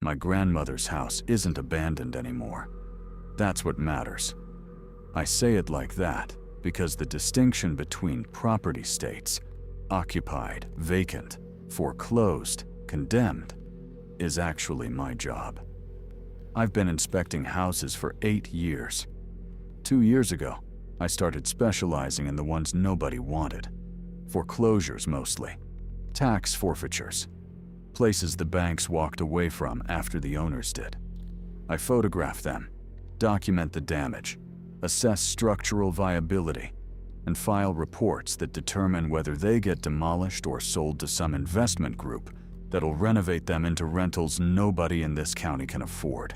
My grandmother's house isn't abandoned anymore. That's what matters. I say it like that because the distinction between property states, occupied, vacant, foreclosed, condemned, is actually my job. I've been inspecting houses for 8 years. 2 years ago, I started specializing in the ones nobody wanted. Foreclosures mostly. Tax forfeitures. Places the banks walked away from after the owners did. I photograph them, document the damage, assess structural viability, and file reports that determine whether they get demolished or sold to some investment group that'll renovate them into rentals nobody in this county can afford.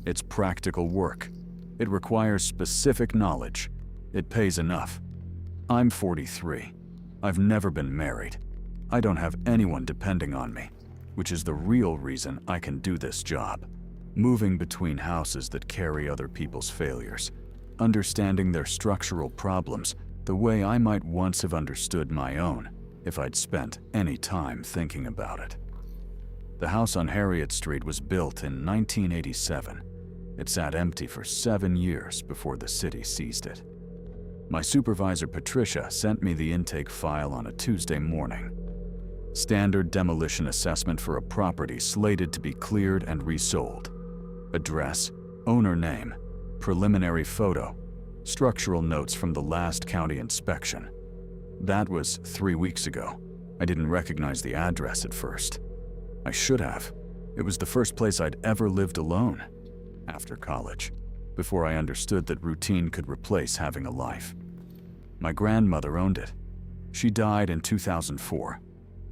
It's practical work. It requires specific knowledge. It pays enough. I'm 43. I've never been married. I don't have anyone depending on me, which is the real reason I can do this job. Moving between houses that carry other people's failures, understanding their structural problems the way I might once have understood my own if I'd spent any time thinking about it. The house on Harriet Street was built in 1987. It sat empty for 7 years before the city seized it. My supervisor, Patricia, sent me the intake file on a Tuesday morning. Standard demolition assessment for a property slated to be cleared and resold. Address, owner name, preliminary photo, structural notes from the last county inspection. That was 3 weeks ago. I didn't recognize the address at first. I should have. It was the first place I'd ever lived alone after college, before I understood that routine could replace having a life. My grandmother owned it. She died in 2004.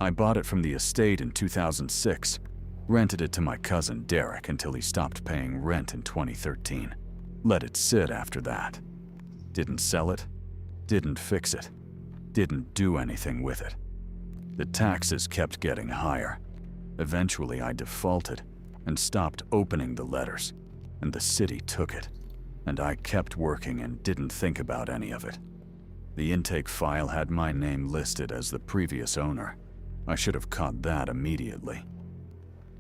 I bought it from the estate in 2006, rented it to my cousin Derek until he stopped paying rent in 2013. Let it sit after that. Didn't sell it, didn't fix it, didn't do anything with it. The taxes kept getting higher. Eventually I defaulted and stopped opening the letters, and the city took it, and I kept working and didn't think about any of it. The intake file had my name listed as the previous owner. I should have caught that immediately.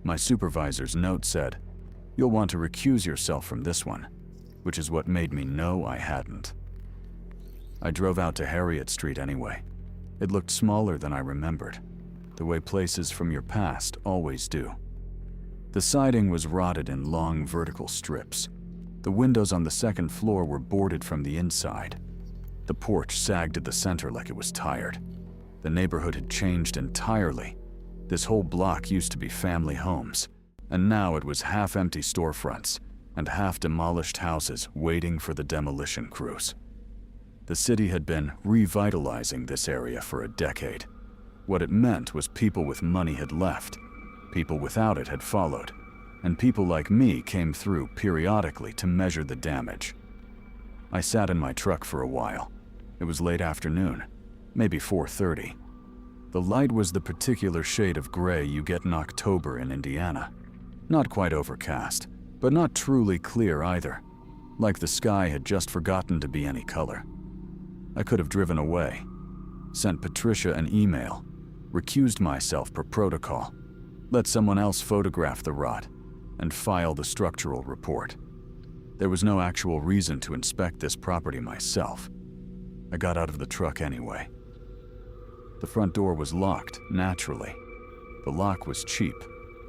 My supervisor's note said, "You'll want to recuse yourself from this one," which is what made me know I hadn't. I drove out to Harriet Street anyway. It looked smaller than I remembered, the way places from your past always do. The siding was rotted in long vertical strips. The windows on the second floor were boarded from the inside. The porch sagged at the center like it was tired. The neighborhood had changed entirely. This whole block used to be family homes, and now it was half-empty storefronts and half-demolished houses waiting for the demolition crews. The city had been revitalizing this area for a decade. What it meant was people with money had left, people without it had followed, and people like me came through periodically to measure the damage. I sat in my truck for a while. It was late afternoon, maybe 4:30. The light was the particular shade of gray you get in October in Indiana. Not quite overcast, but not truly clear either, like the sky had just forgotten to be any color. I could have driven away, sent Patricia an email, recused myself per protocol, let someone else photograph the rot, and file the structural report. There was no actual reason to inspect this property myself. I got out of the truck anyway. The front door was locked, naturally. The lock was cheap,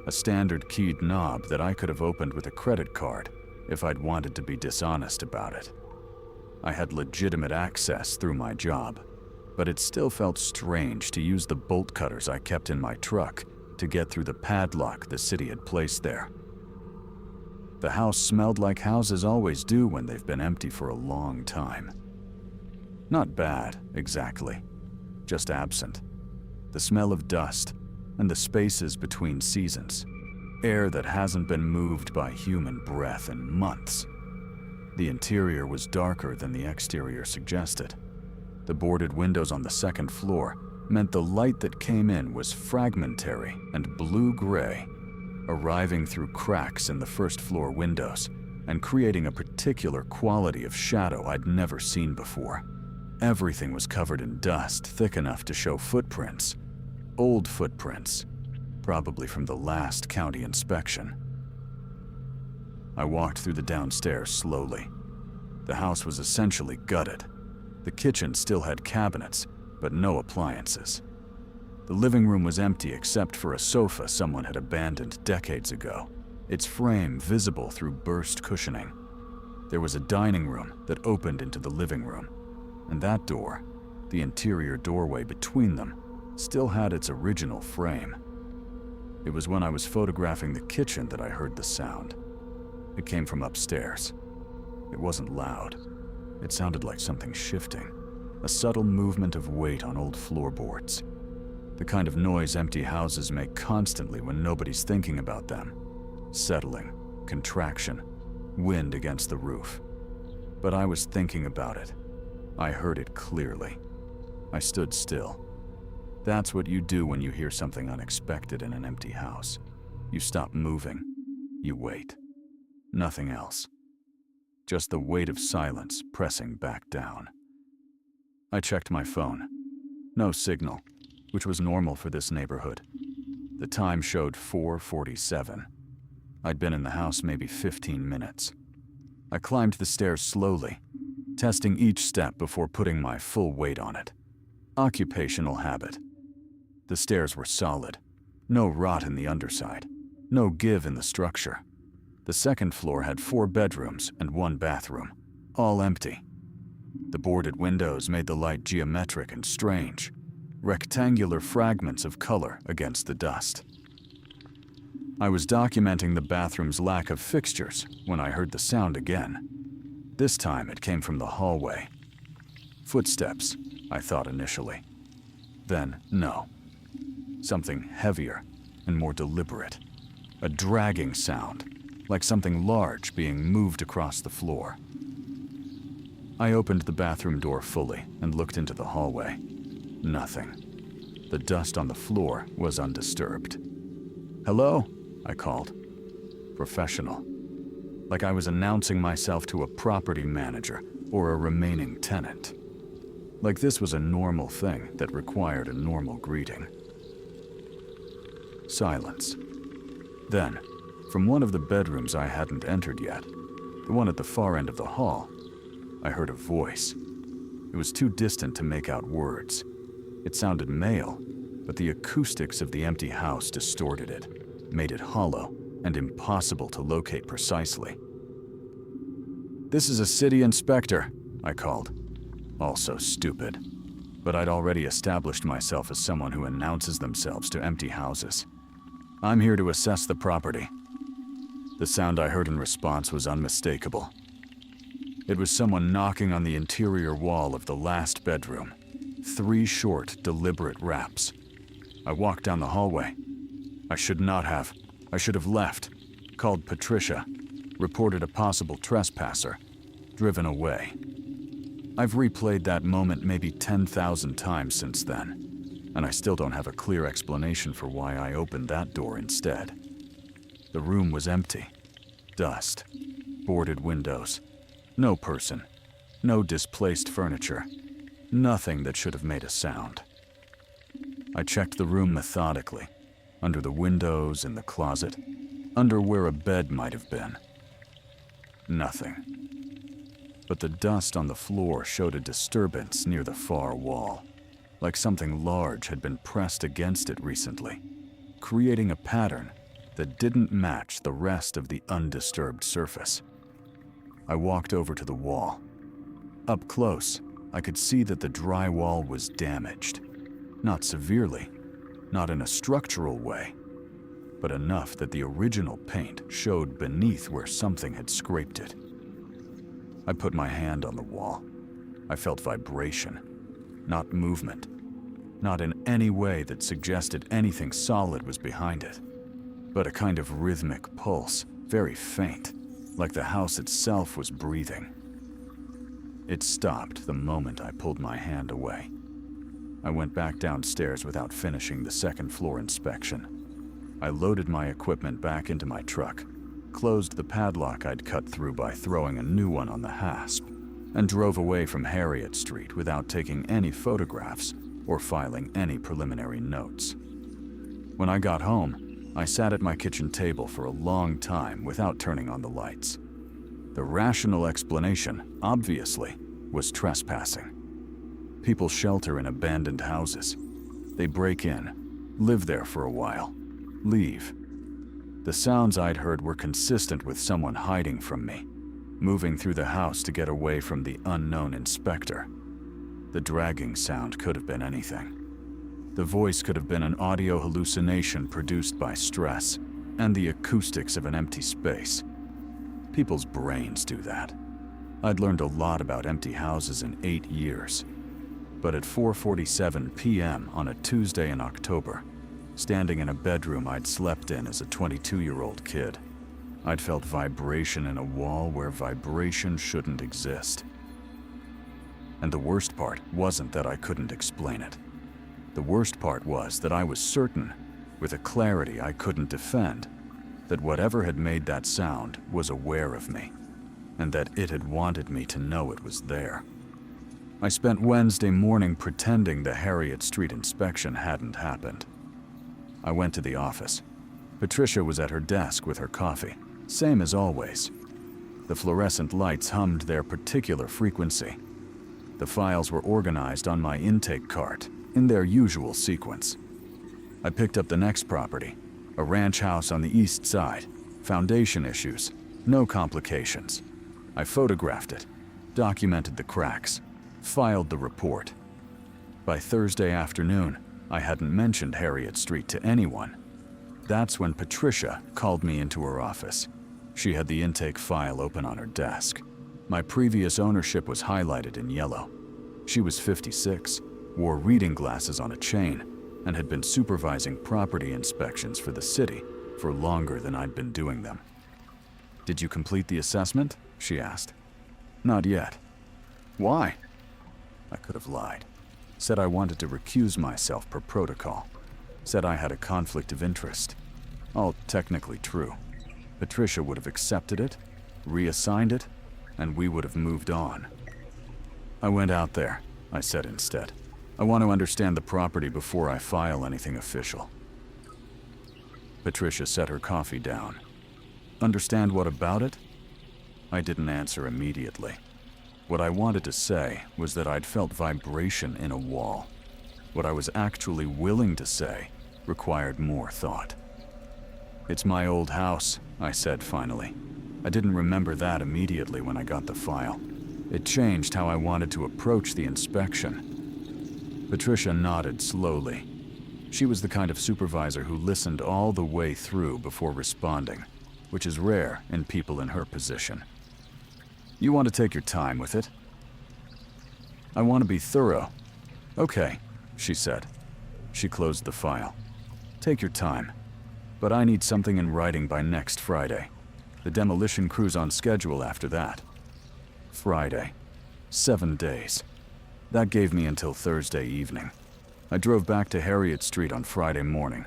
a standard keyed knob that I could have opened with a credit card if I'd wanted to be dishonest about it. I had legitimate access through my job, but it still felt strange to use the bolt cutters I kept in my truck to get through the padlock the city had placed there. The house smelled like houses always do when they've been empty for a long time. Not bad, exactly, just absent. The smell of dust and the spaces between seasons, air that hasn't been moved by human breath in months. The interior was darker than the exterior suggested. The boarded windows on the second floor meant the light that came in was fragmentary and blue-gray, arriving through cracks in the first floor windows and creating a particular quality of shadow I'd never seen before. Everything was covered in dust thick enough to show footprints, old footprints, probably from the last county inspection. I walked through the downstairs slowly. The house was essentially gutted. The kitchen still had cabinets, but no appliances. The living room was empty except for a sofa someone had abandoned decades ago, its frame visible through burst cushioning. There was a dining room that opened into the living room, and that door, the interior doorway between them, still had its original frame. It was when I was photographing the kitchen that I heard the sound. It came from upstairs. It wasn't loud. It sounded like something shifting, a subtle movement of weight on old floorboards. The kind of noise empty houses make constantly when nobody's thinking about them. Settling, contraction, wind against the roof. But I was thinking about it. I heard it clearly. I stood still. That's what you do when you hear something unexpected in an empty house. You stop moving. You wait. Nothing else. Just the weight of silence pressing back down. I checked my phone. No signal, which was normal for this neighborhood. The time showed 4:47. I'd been in the house maybe 15 minutes. I climbed the stairs slowly, testing each step before putting my full weight on it. Occupational habit. The stairs were solid. No rot in the underside. No give in the structure. The second floor had 4 bedrooms and 1 bathroom, all empty. The boarded windows made the light geometric and strange, rectangular fragments of color against the dust. I was documenting the bathroom's lack of fixtures when I heard the sound again. This time it came from the hallway. Footsteps, I thought initially. Then, no. Something heavier and more deliberate. A dragging sound, like something large being moved across the floor. I opened the bathroom door fully and looked into the hallway. Nothing. The dust on the floor was undisturbed. "Hello?" I called. Professional. Like I was announcing myself to a property manager or a remaining tenant. Like this was a normal thing that required a normal greeting. Silence. Then, from one of the bedrooms I hadn't entered yet, the one at the far end of the hall, I heard a voice. It was too distant to make out words. It sounded male, but the acoustics of the empty house distorted it, made it hollow and impossible to locate precisely. "This is a city inspector," I called. Also stupid, but I'd already established myself as someone who announces themselves to empty houses. "I'm here to assess the property." The sound I heard in response was unmistakable. It was someone knocking on the interior wall of the last bedroom. 3 short, deliberate raps. I walked down the hallway. I should not have. I should have left. Called Patricia. Reported a possible trespasser. Driven away. I've replayed that moment maybe 10,000 times since then, and I still don't have a clear explanation for why I opened that door instead. The room was empty. Dust. Boarded windows. No person. No displaced furniture. Nothing that should have made a sound. I checked the room methodically, under the windows, in the closet, under where a bed might have been. Nothing. But the dust on the floor showed a disturbance near the far wall, like something large had been pressed against it recently, creating a pattern that didn't match the rest of the undisturbed surface. I walked over to the wall. Up close, I could see that the drywall was damaged. Not severely, not in a structural way, but enough that the original paint showed beneath where something had scraped it. I put my hand on the wall. I felt vibration, not movement, not in any way that suggested anything solid was behind it, but a kind of rhythmic pulse, very faint, like the house itself was breathing. It stopped the moment I pulled my hand away. I went back downstairs without finishing the second floor inspection. I loaded my equipment back into my truck, closed the padlock I'd cut through by throwing a new one on the hasp, and drove away from Harriet Street without taking any photographs or filing any preliminary notes. When I got home, I sat at my kitchen table for a long time without turning on the lights. The rational explanation, obviously, was trespassing. People shelter in abandoned houses. They break in, live there for a while, leave. The sounds I'd heard were consistent with someone hiding from me, moving through the house to get away from the unknown inspector. The dragging sound could have been anything. The voice could have been an audio hallucination produced by stress and the acoustics of an empty space. People's brains do that. I'd learned a lot about empty houses in 8 years. But at 4:47 p.m. on a Tuesday in October, standing in a bedroom I'd slept in as a 22-year-old kid, I'd felt vibration in a wall where vibration shouldn't exist. And the worst part wasn't that I couldn't explain it. The worst part was that I was certain, with a clarity I couldn't defend, that whatever had made that sound was aware of me, and that it had wanted me to know it was there. I spent Wednesday morning pretending the Harriet Street inspection hadn't happened. I went to the office. Patricia was at her desk with her coffee, same as always. The fluorescent lights hummed their particular frequency. The files were organized on my intake cart in their usual sequence. I picked up the next property, a ranch house on the east side. Foundation issues, no complications. I photographed it, documented the cracks, filed the report. By Thursday afternoon, I hadn't mentioned Harriet Street to anyone. That's when Patricia called me into her office. She had the intake file open on her desk. My previous ownership was highlighted in yellow. She was 56, wore reading glasses on a chain, and had been supervising property inspections for the city for longer than I'd been doing them. "Did you complete the assessment?" she asked. "Not yet." "Why?" I could have lied. Said I wanted to recuse myself per protocol. Said I had a conflict of interest. All technically true. Patricia would have accepted it, reassigned it, and we would have moved on. "I went out there," I said instead. "I want to understand the property before I file anything official." Patricia set her coffee down. "Understand what about it?" I didn't answer immediately. What I wanted to say was that I'd felt vibration in a wall. What I was actually willing to say required more thought. "It's my old house," I said finally. I didn't remember that immediately when I got the file. It changed how I wanted to approach the inspection. Patricia nodded slowly. She was the kind of supervisor who listened all the way through before responding, which is rare in people in her position. "You want to take your time with it?" "I want to be thorough." "Okay," she said. She closed the file. "Take your time. But I need something in writing by next Friday. The demolition crew's on schedule after that." Friday. 7 days. That gave me until Thursday evening. I drove back to Harriet Street on Friday morning.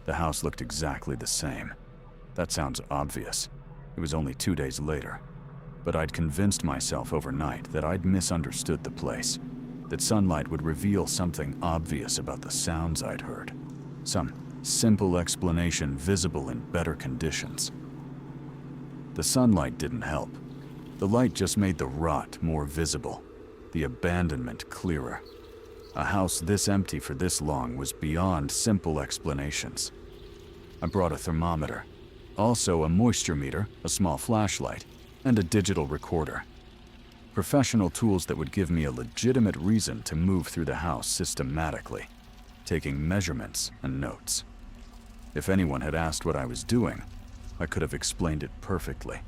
The house looked exactly the same. That sounds obvious. It was only 2 days later. But I'd convinced myself overnight that I'd misunderstood the place, that sunlight would reveal something obvious about the sounds I'd heard. Some simple explanation visible in better conditions. The sunlight didn't help. The light just made the rot more visible, the abandonment clearer. A house this empty for this long was beyond simple explanations. I brought a thermometer, also a moisture meter, a small flashlight, and a digital recorder. Professional tools that would give me a legitimate reason to move through the house systematically, taking measurements and notes. If anyone had asked what I was doing, I could have explained it perfectly.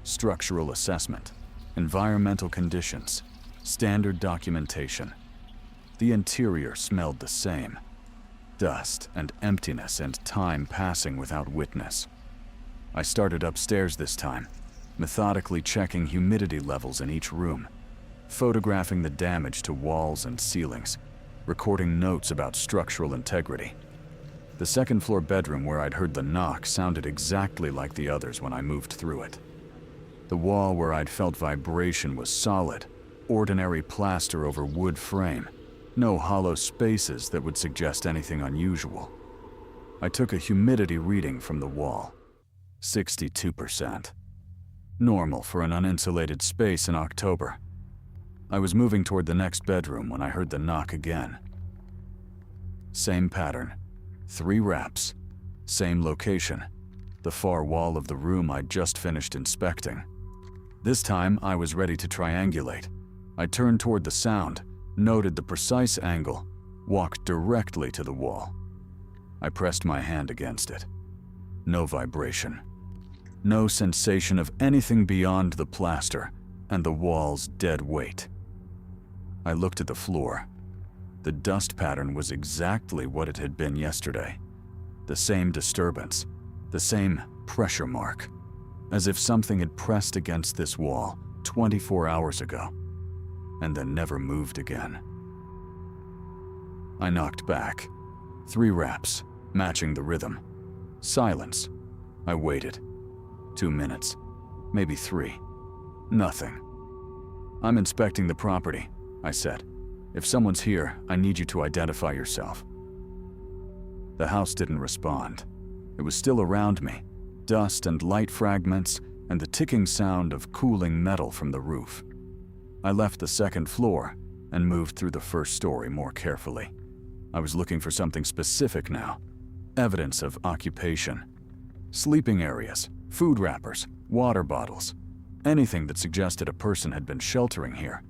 Structural assessment, environmental conditions, standard documentation. The interior smelled the same. Dust and emptiness and time passing without witness. I started upstairs this time, methodically checking humidity levels in each room, photographing the damage to walls and ceilings, recording notes about structural integrity. The second-floor bedroom where I'd heard the knock sounded exactly like the others when I moved through it. The wall where I'd felt vibration was solid, ordinary plaster over wood frame, no hollow spaces that would suggest anything unusual. I took a humidity reading from the wall. 62%. Normal for an uninsulated space in October. I was moving toward the next bedroom when I heard the knock again. Same pattern. 3 raps. Same location. The far wall of the room I'd just finished inspecting. This time, I was ready to triangulate. I turned toward the sound, noted the precise angle, walked directly to the wall. I pressed my hand against it. No vibration. No sensation of anything beyond the plaster and the wall's dead weight. I looked at the floor. The dust pattern was exactly what it had been yesterday. The same disturbance, the same pressure mark, as if something had pressed against this wall 24 hours ago, and then never moved again. I knocked back. 3 raps, matching the rhythm. Silence. I waited. 2 minutes, maybe 3. Nothing. "I'm inspecting the property," I said. "If someone's here, I need you to identify yourself." The house didn't respond. It was still around me, dust and light fragments and the ticking sound of cooling metal from the roof. I left the second floor and moved through the first story more carefully. I was looking for something specific now. Evidence of occupation. Sleeping areas, food wrappers, water bottles. Anything that suggested a person had been sheltering here.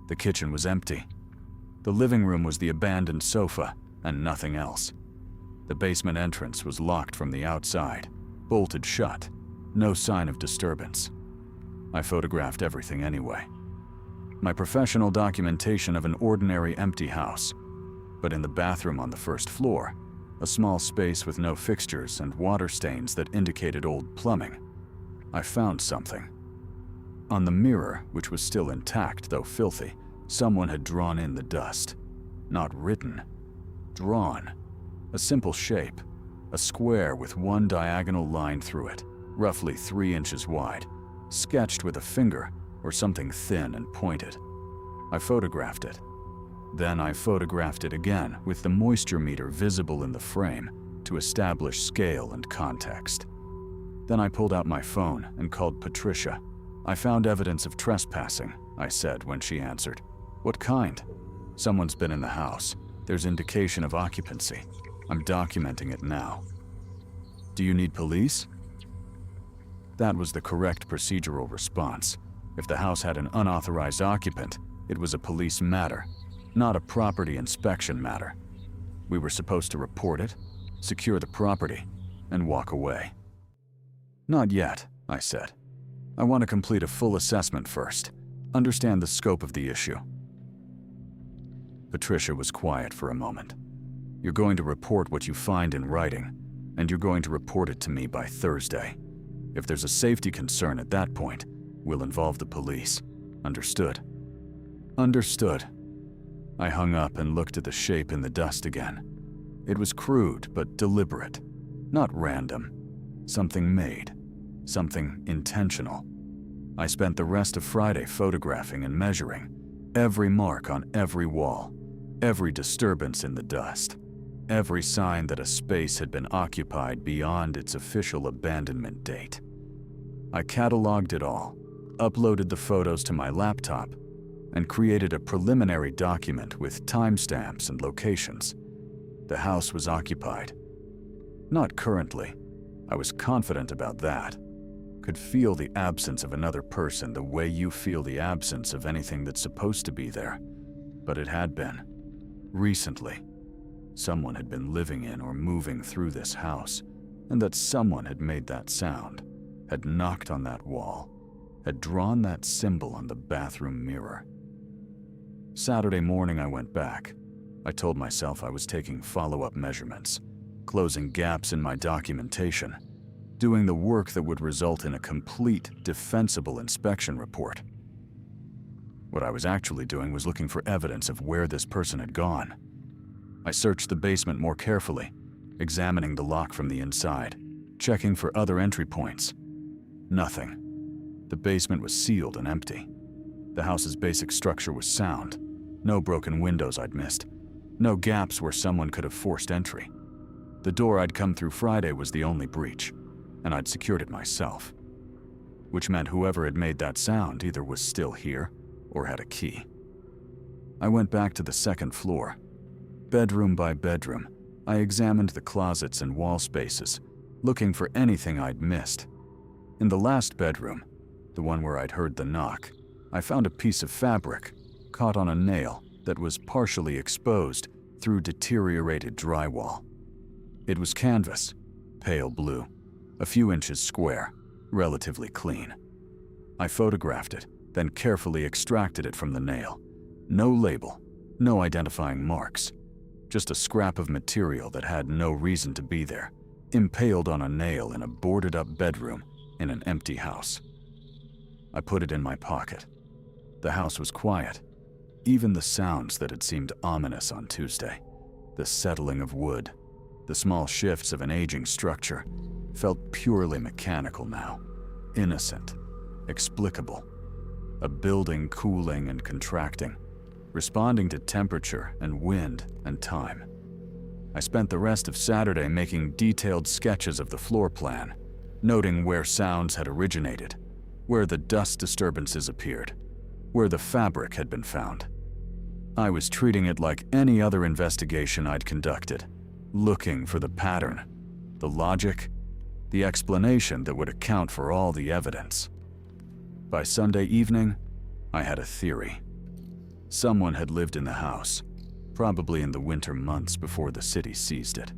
The kitchen was empty. The living room was the abandoned sofa and nothing else. The basement entrance was locked from the outside, bolted shut, no sign of disturbance. I photographed everything anyway. My professional documentation of an ordinary empty house, but in the bathroom on the first floor, a small space with no fixtures and water stains that indicated old plumbing, I found something. On the mirror, which was still intact though filthy, someone had drawn in the dust. Not written. Drawn. A simple shape. A square with one diagonal line through it, roughly 3 inches wide, sketched with a finger or something thin and pointed. I photographed it. Then I photographed it again with the moisture meter visible in the frame to establish scale and context. Then I pulled out my phone and called Patricia. "I found evidence of trespassing," I said when she answered. "What kind?" "Someone's been in the house. There's indication of occupancy. I'm documenting it now." "Do you need police?" That was the correct procedural response. If the house had an unauthorized occupant, it was a police matter, not a property inspection matter. We were supposed to report it, secure the property, and walk away. "Not yet," I said. "I want to complete a full assessment first, understand the scope of the issue." Patricia was quiet for a moment. "You're going to report what you find in writing, and you're going to report it to me by Thursday. If there's a safety concern at that point, we'll involve the police. Understood?" "Understood." I hung up and looked at the shape in the dust again. It was crude but deliberate, not random. Something made, something intentional. I spent the rest of Friday photographing and measuring every mark on every wall, every disturbance in the dust, every sign that a space had been occupied beyond its official abandonment date. I cataloged it all, uploaded the photos to my laptop, and created a preliminary document with timestamps and locations. The house was occupied. Not currently. I was confident about that. Could feel the absence of another person the way you feel the absence of anything that's supposed to be there. But it had been. Recently. Someone had been living in or moving through this house, and that someone had made that sound, had knocked on that wall, had drawn that symbol on the bathroom mirror. Saturday morning I went back. I told myself I was taking follow-up measurements, closing gaps in my documentation, doing the work that would result in a complete, defensible inspection report. What I was actually doing was looking for evidence of where this person had gone. I searched the basement more carefully, examining the lock from the inside, checking for other entry points. Nothing. The basement was sealed and empty. The house's basic structure was sound. No broken windows I'd missed. No gaps where someone could have forced entry. The door I'd come through Friday was the only breach, and I'd secured it myself, which meant whoever had made that sound either was still here or had a key. I went back to the second floor. Bedroom by bedroom, I examined the closets and wall spaces, looking for anything I'd missed. In the last bedroom, the one where I'd heard the knock, I found a piece of fabric caught on a nail that was partially exposed through deteriorated drywall. It was canvas, pale blue, a few inches square, relatively clean. I photographed it, then carefully extracted it from the nail. No label, no identifying marks, just a scrap of material that had no reason to be there, impaled on a nail in a boarded-up bedroom in an empty house. I put it in my pocket. The house was quiet. Even the sounds that had seemed ominous on Tuesday, the settling of wood, the small shifts of an aging structure, felt purely mechanical now, innocent, explicable. A building cooling and contracting, responding to temperature and wind and time. I spent the rest of Saturday making detailed sketches of the floor plan, noting where sounds had originated, where the dust disturbances appeared, where the fabric had been found. I was treating it like any other investigation I'd conducted, looking for the pattern, the logic, the explanation that would account for all the evidence. By Sunday evening, I had a theory. Someone had lived in the house, probably in the winter months before the city seized it.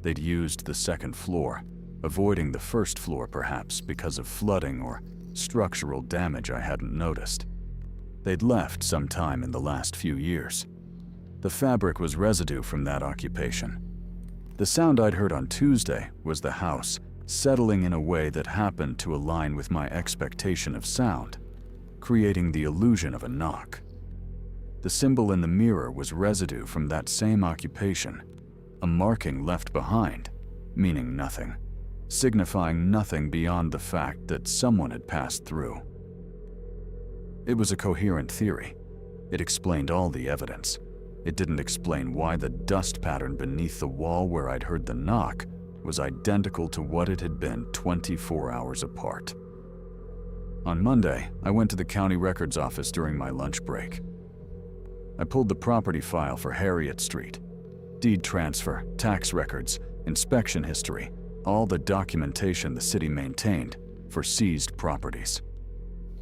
They'd used the second floor, avoiding the first floor perhaps because of flooding or structural damage I hadn't noticed. They'd left sometime in the last few years. The fabric was residue from that occupation. The sound I'd heard on Tuesday was the house settling in a way that happened to align with my expectation of sound, creating the illusion of a knock. The symbol in the mirror was residue from that same occupation, a marking left behind, meaning nothing, signifying nothing beyond the fact that someone had passed through. It was a coherent theory. It explained all the evidence. It didn't explain why the dust pattern beneath the wall where I'd heard the knock was identical to what it had been 24 hours apart. On Monday, I went to the county records office during my lunch break. I pulled the property file for Harriet Street. Deed transfer, tax records, inspection history, all the documentation the city maintained for seized properties.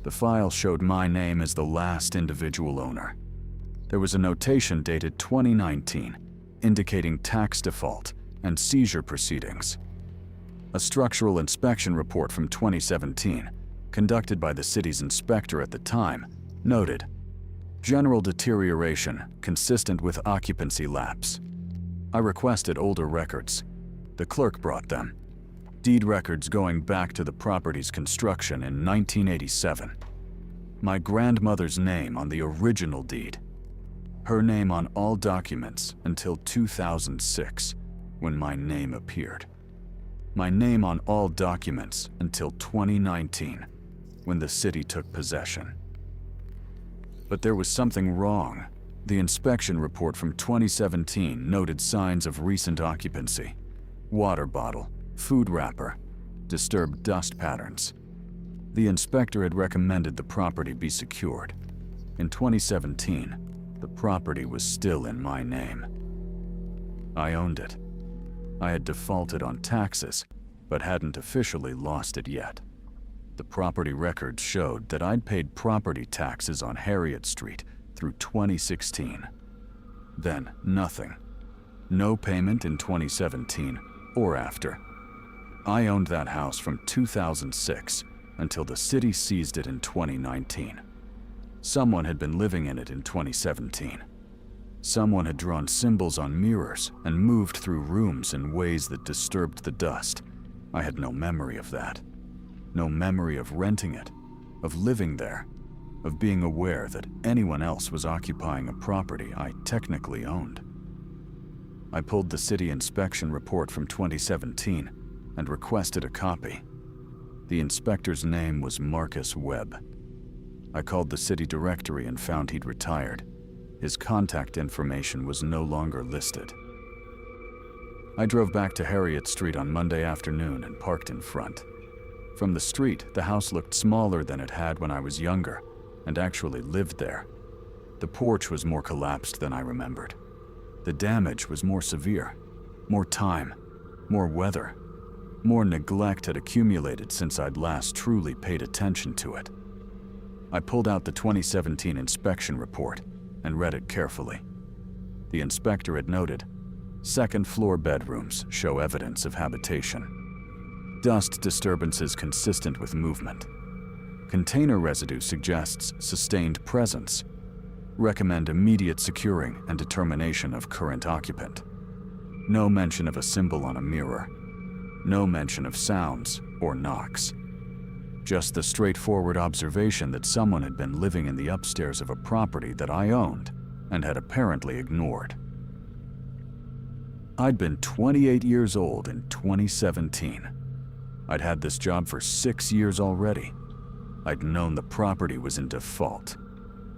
The file showed my name as the last individual owner. There was a notation dated 2019 indicating tax default and seizure proceedings. A structural inspection report from 2017, conducted by the city's inspector at the time, noted general deterioration consistent with occupancy lapse. I requested older records. The clerk brought them. Deed records going back to the property's construction in 1987. My grandmother's name on the original deed. Her name on all documents until 2006, when my name appeared. My name on all documents until 2019, when the city took possession. But there was something wrong. The inspection report from 2017 noted signs of recent occupancy. Water bottle, food wrapper, disturbed dust patterns. The inspector had recommended the property be secured. In 2017, the property was still in my name. I owned it. I had defaulted on taxes, but hadn't officially lost it yet. The property records showed that I'd paid property taxes on Harriet Street through 2016. Then nothing. No payment in 2017 or after. I owned that house from 2006 until the city seized it in 2019. Someone had been living in it in 2017. Someone had drawn symbols on mirrors and moved through rooms in ways that disturbed the dust. I had no memory of that. No memory of renting it, of living there, of being aware that anyone else was occupying a property I technically owned. I pulled the city inspection report from 2017 and requested a copy. The inspector's name was Marcus Webb. I called the city directory and found he'd retired. His contact information was no longer listed. I drove back to Harriet Street on Monday afternoon and parked in front. From the street, the house looked smaller than it had when I was younger, and actually lived there. The porch was more collapsed than I remembered. The damage was more severe. More time, more weather, more neglect had accumulated since I'd last truly paid attention to it. I pulled out the 2017 inspection report and read it carefully. The inspector had noted, second-floor bedrooms show evidence of habitation. Dust disturbances consistent with movement. Container residue suggests sustained presence. Recommend immediate securing and determination of current occupant. No mention of a symbol on a mirror. No mention of sounds or knocks. Just the straightforward observation that someone had been living in the upstairs of a property that I owned and had apparently ignored. I'd been 28 years old in 2017. I'd had this job for 6 years already. I'd known the property was in default.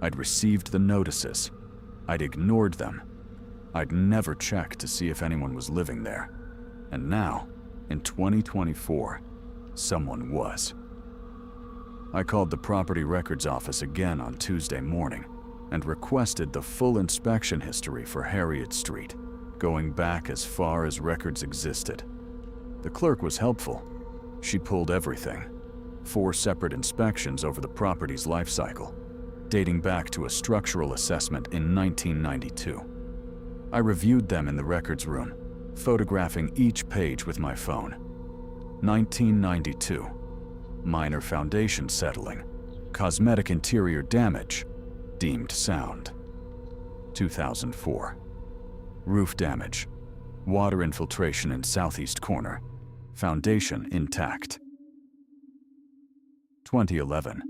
I'd received the notices. I'd ignored them. I'd never checked to see if anyone was living there. And now, in 2024, someone was. I called the property records office again on Tuesday morning and requested the full inspection history for Harriet Street, going back as far as records existed. The clerk was helpful. She pulled everything. 4 separate inspections over the property's life cycle, dating back to a structural assessment in 1992. I reviewed them in the records room, photographing each page with my phone. 1992, minor foundation settling, cosmetic interior damage, deemed sound. 2004, roof damage, water infiltration in southeast corner, foundation intact. 2011,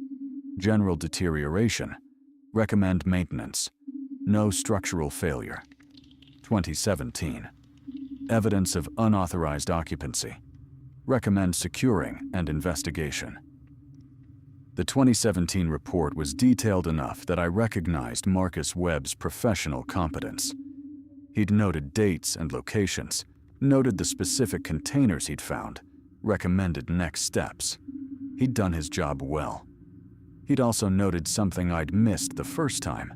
general deterioration, recommend maintenance, no structural failure. 2017, evidence of unauthorized occupancy, recommend securing and investigation. The 2017 report was detailed enough that I recognized Marcus Webb's professional competence. He'd noted dates and locations, noted the specific containers he'd found, recommended next steps. He'd done his job well. He'd also noted something I'd missed the first time.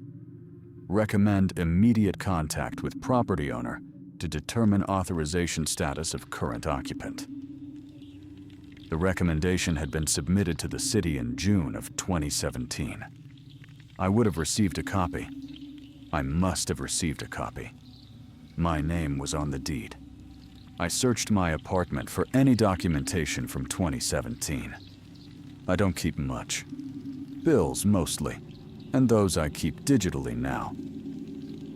Recommend immediate contact with property owner to determine authorization status of current occupant. The recommendation had been submitted to the city in June of 2017. I would have received a copy. I must have received a copy. My name was on the deed. I searched my apartment for any documentation from 2017. I don't keep much. Bills mostly, and those I keep digitally now.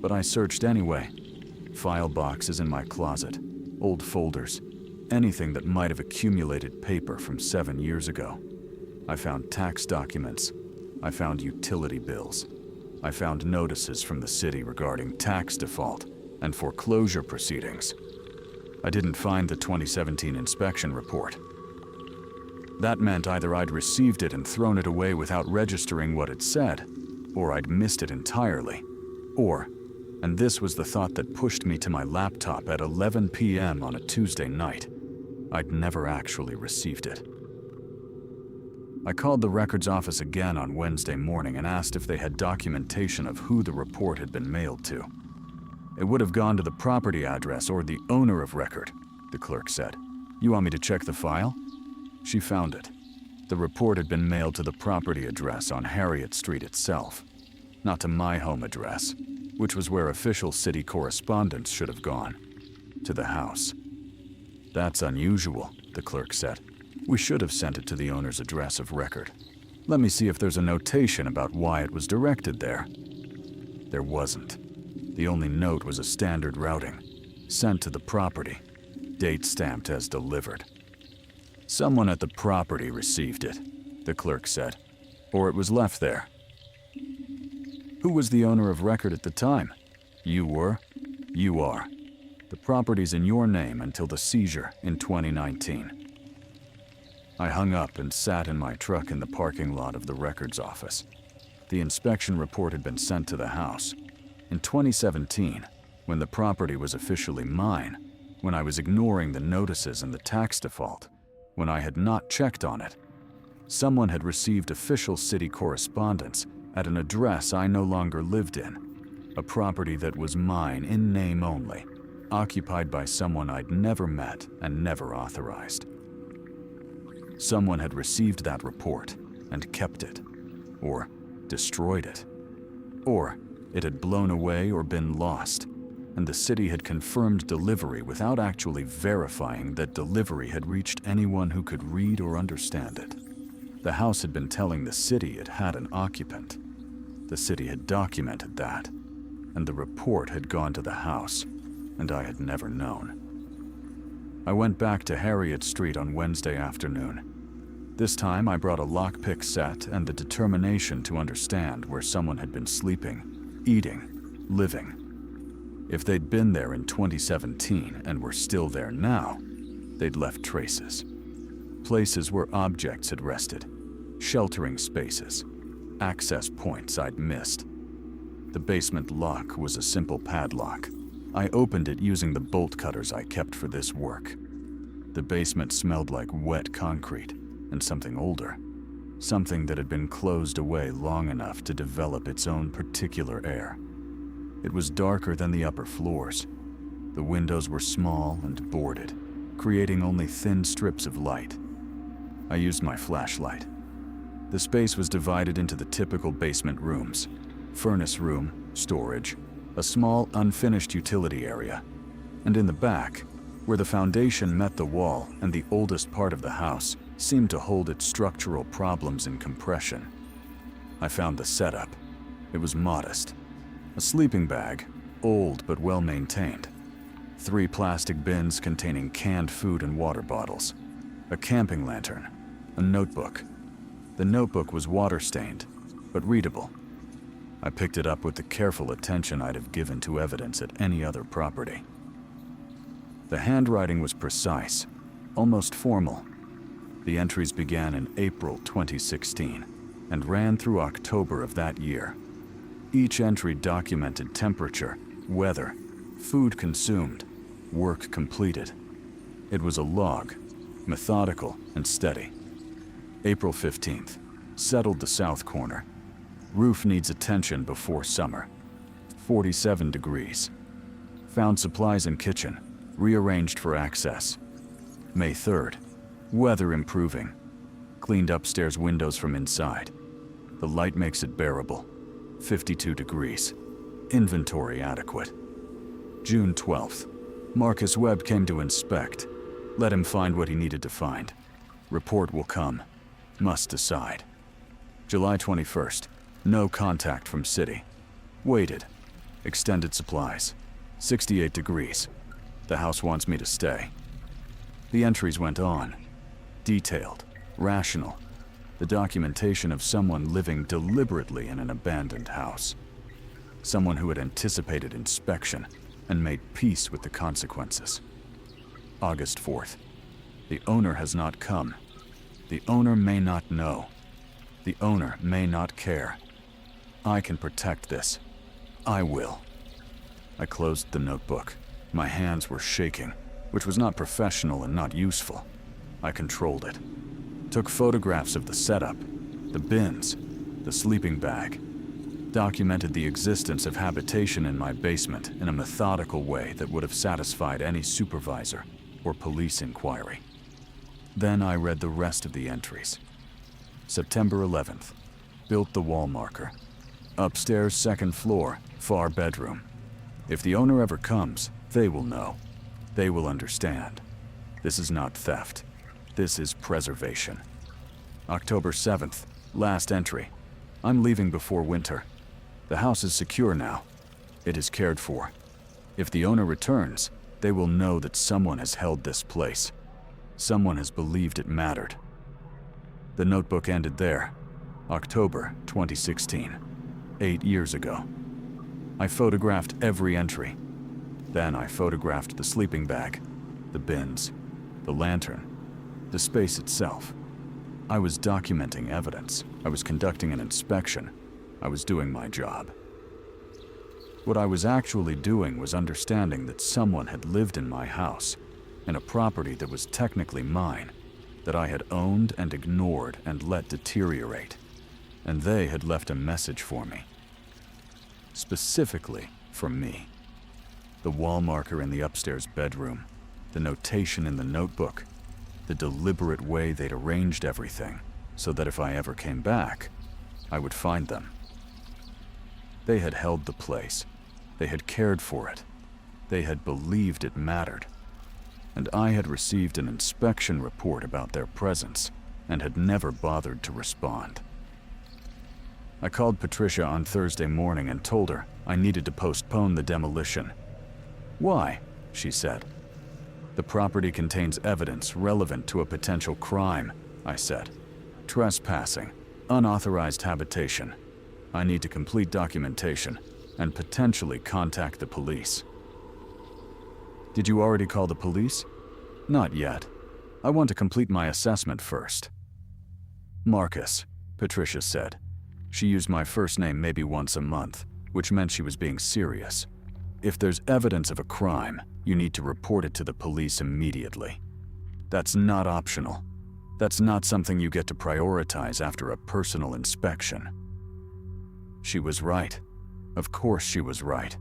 But I searched anyway. File boxes in my closet, old folders, anything that might have accumulated paper from 7 years ago. I found tax documents. I found utility bills. I found notices from the city regarding tax default and foreclosure proceedings. I didn't find the 2017 inspection report. That meant either I'd received it and thrown it away without registering what it said, or I'd missed it entirely, or, and this was the thought that pushed me to my laptop at 11 p.m. on a Tuesday night, I'd never actually received it. I called the records office again on Wednesday morning and asked if they had documentation of who the report had been mailed to. It would have gone to the property address or the owner of record, the clerk said. You want me to check the file? She found it. The report had been mailed to the property address on Harriet Street itself, not to my home address, which was where official city correspondence should have gone, to the house. That's unusual, the clerk said. We should have sent it to the owner's address of record. Let me see if there's a notation about why it was directed there. There wasn't. The only note was a standard routing, sent to the property, date stamped as delivered. Someone at the property received it, the clerk said, or it was left there. Who was the owner of record at the time? You were? You are. The property's in your name until the seizure in 2019. I hung up and sat in my truck in the parking lot of the records office. The inspection report had been sent to the house. In 2017, when the property was officially mine, when I was ignoring the notices and the tax default, when I had not checked on it. Someone had received official city correspondence at an address I no longer lived in, a property that was mine in name only, occupied by someone I'd never met and never authorized. Someone had received that report and kept it, or destroyed it, or it had blown away or been lost, and the city had confirmed delivery without actually verifying that delivery had reached anyone who could read or understand it. The house had been telling the city it had an occupant. The city had documented that, and the report had gone to the house, and I had never known. I went back to Harriet Street on Wednesday afternoon. This time I brought a lockpick set and the determination to understand where someone had been sleeping, eating, living. If they'd been there in 2017 and were still there now, they'd left traces. Places where objects had rested, sheltering spaces, access points I'd missed. The basement lock was a simple padlock. I opened it using the bolt cutters I kept for this work. The basement smelled like wet concrete and something older, something that had been closed away long enough to develop its own particular air. It was darker than the upper floors. The windows were small and boarded, creating only thin strips of light. I used my flashlight. The space was divided into the typical basement rooms: furnace room, storage, a small unfinished utility area, and in the back, where the foundation met the wall and the oldest part of the house seemed to hold its structural problems in compression. I found the setup. It was modest. A sleeping bag, old but well maintained. 3 plastic bins containing canned food and water bottles. A camping lantern. A notebook. The notebook was water-stained, but readable. I picked it up with the careful attention I'd have given to evidence at any other property. The handwriting was precise, almost formal. The entries began in April 2016 and ran through October of that year. Each entry documented temperature, weather, food consumed, work completed. It was a log, methodical and steady. April 15th, settled the south corner. Roof needs attention before summer. 47 degrees. Found supplies in kitchen, rearranged for access. May 3rd, weather improving. Cleaned upstairs windows from inside. The light makes it bearable. 52 degrees. Inventory adequate. June 12th, Marcus Webb came to inspect. Let him find what he needed to find. Report will come. Must decide. July 21st, no contact from city. Waited. Extended supplies. 68 degrees. The house wants me to stay. The entries went on. Detailed. Rational. The documentation of someone living deliberately in an abandoned house. Someone who had anticipated inspection and made peace with the consequences. August 4th. The owner has not come. The owner may not know. The owner may not care. I can protect this. I will. I closed the notebook. My hands were shaking, which was not professional and not useful. I controlled it. Took photographs of the setup, the bins, the sleeping bag. Documented the existence of habitation in my basement in a methodical way that would have satisfied any supervisor or police inquiry. Then I read the rest of the entries. September 11th. Built the wall marker. Upstairs, 2nd floor, far bedroom. If the owner ever comes, they will know. They will understand. This is not theft. This is preservation. October 7th. Last entry. I'm leaving before winter. The house is secure now. It is cared for. If the owner returns, they will know that someone has held this place. Someone has believed it mattered. The notebook ended there. October 2016. 8 years ago. I photographed every entry. Then I photographed the sleeping bag, the bins, the lantern, the space itself. I was documenting evidence. I was conducting an inspection. I was doing my job. What I was actually doing was understanding that someone had lived in my house, in a property that was technically mine, that I had owned and ignored and let deteriorate, and they had left a message for me. Specifically for me. The wall marker in the upstairs bedroom, the notation in the notebook, the deliberate way they'd arranged everything so that if I ever came back, I would find them. They had held the place. They had cared for it. They had believed it mattered. And I had received an inspection report about their presence and had never bothered to respond. I called Patricia on Thursday morning and told her I needed to postpone the demolition. "Why?" she said. "The property contains evidence relevant to a potential crime," I said. "Trespassing, unauthorized habitation. I need to complete documentation and potentially contact the police." "Did you already call the police?" "Not yet. I want to complete my assessment first." "Marcus," Patricia said. She used my first name maybe once a month, which meant she was being serious. "If there's evidence of a crime, you need to report it to the police immediately. That's not optional. That's not something you get to prioritize after a personal inspection." She was right. Of course she was right.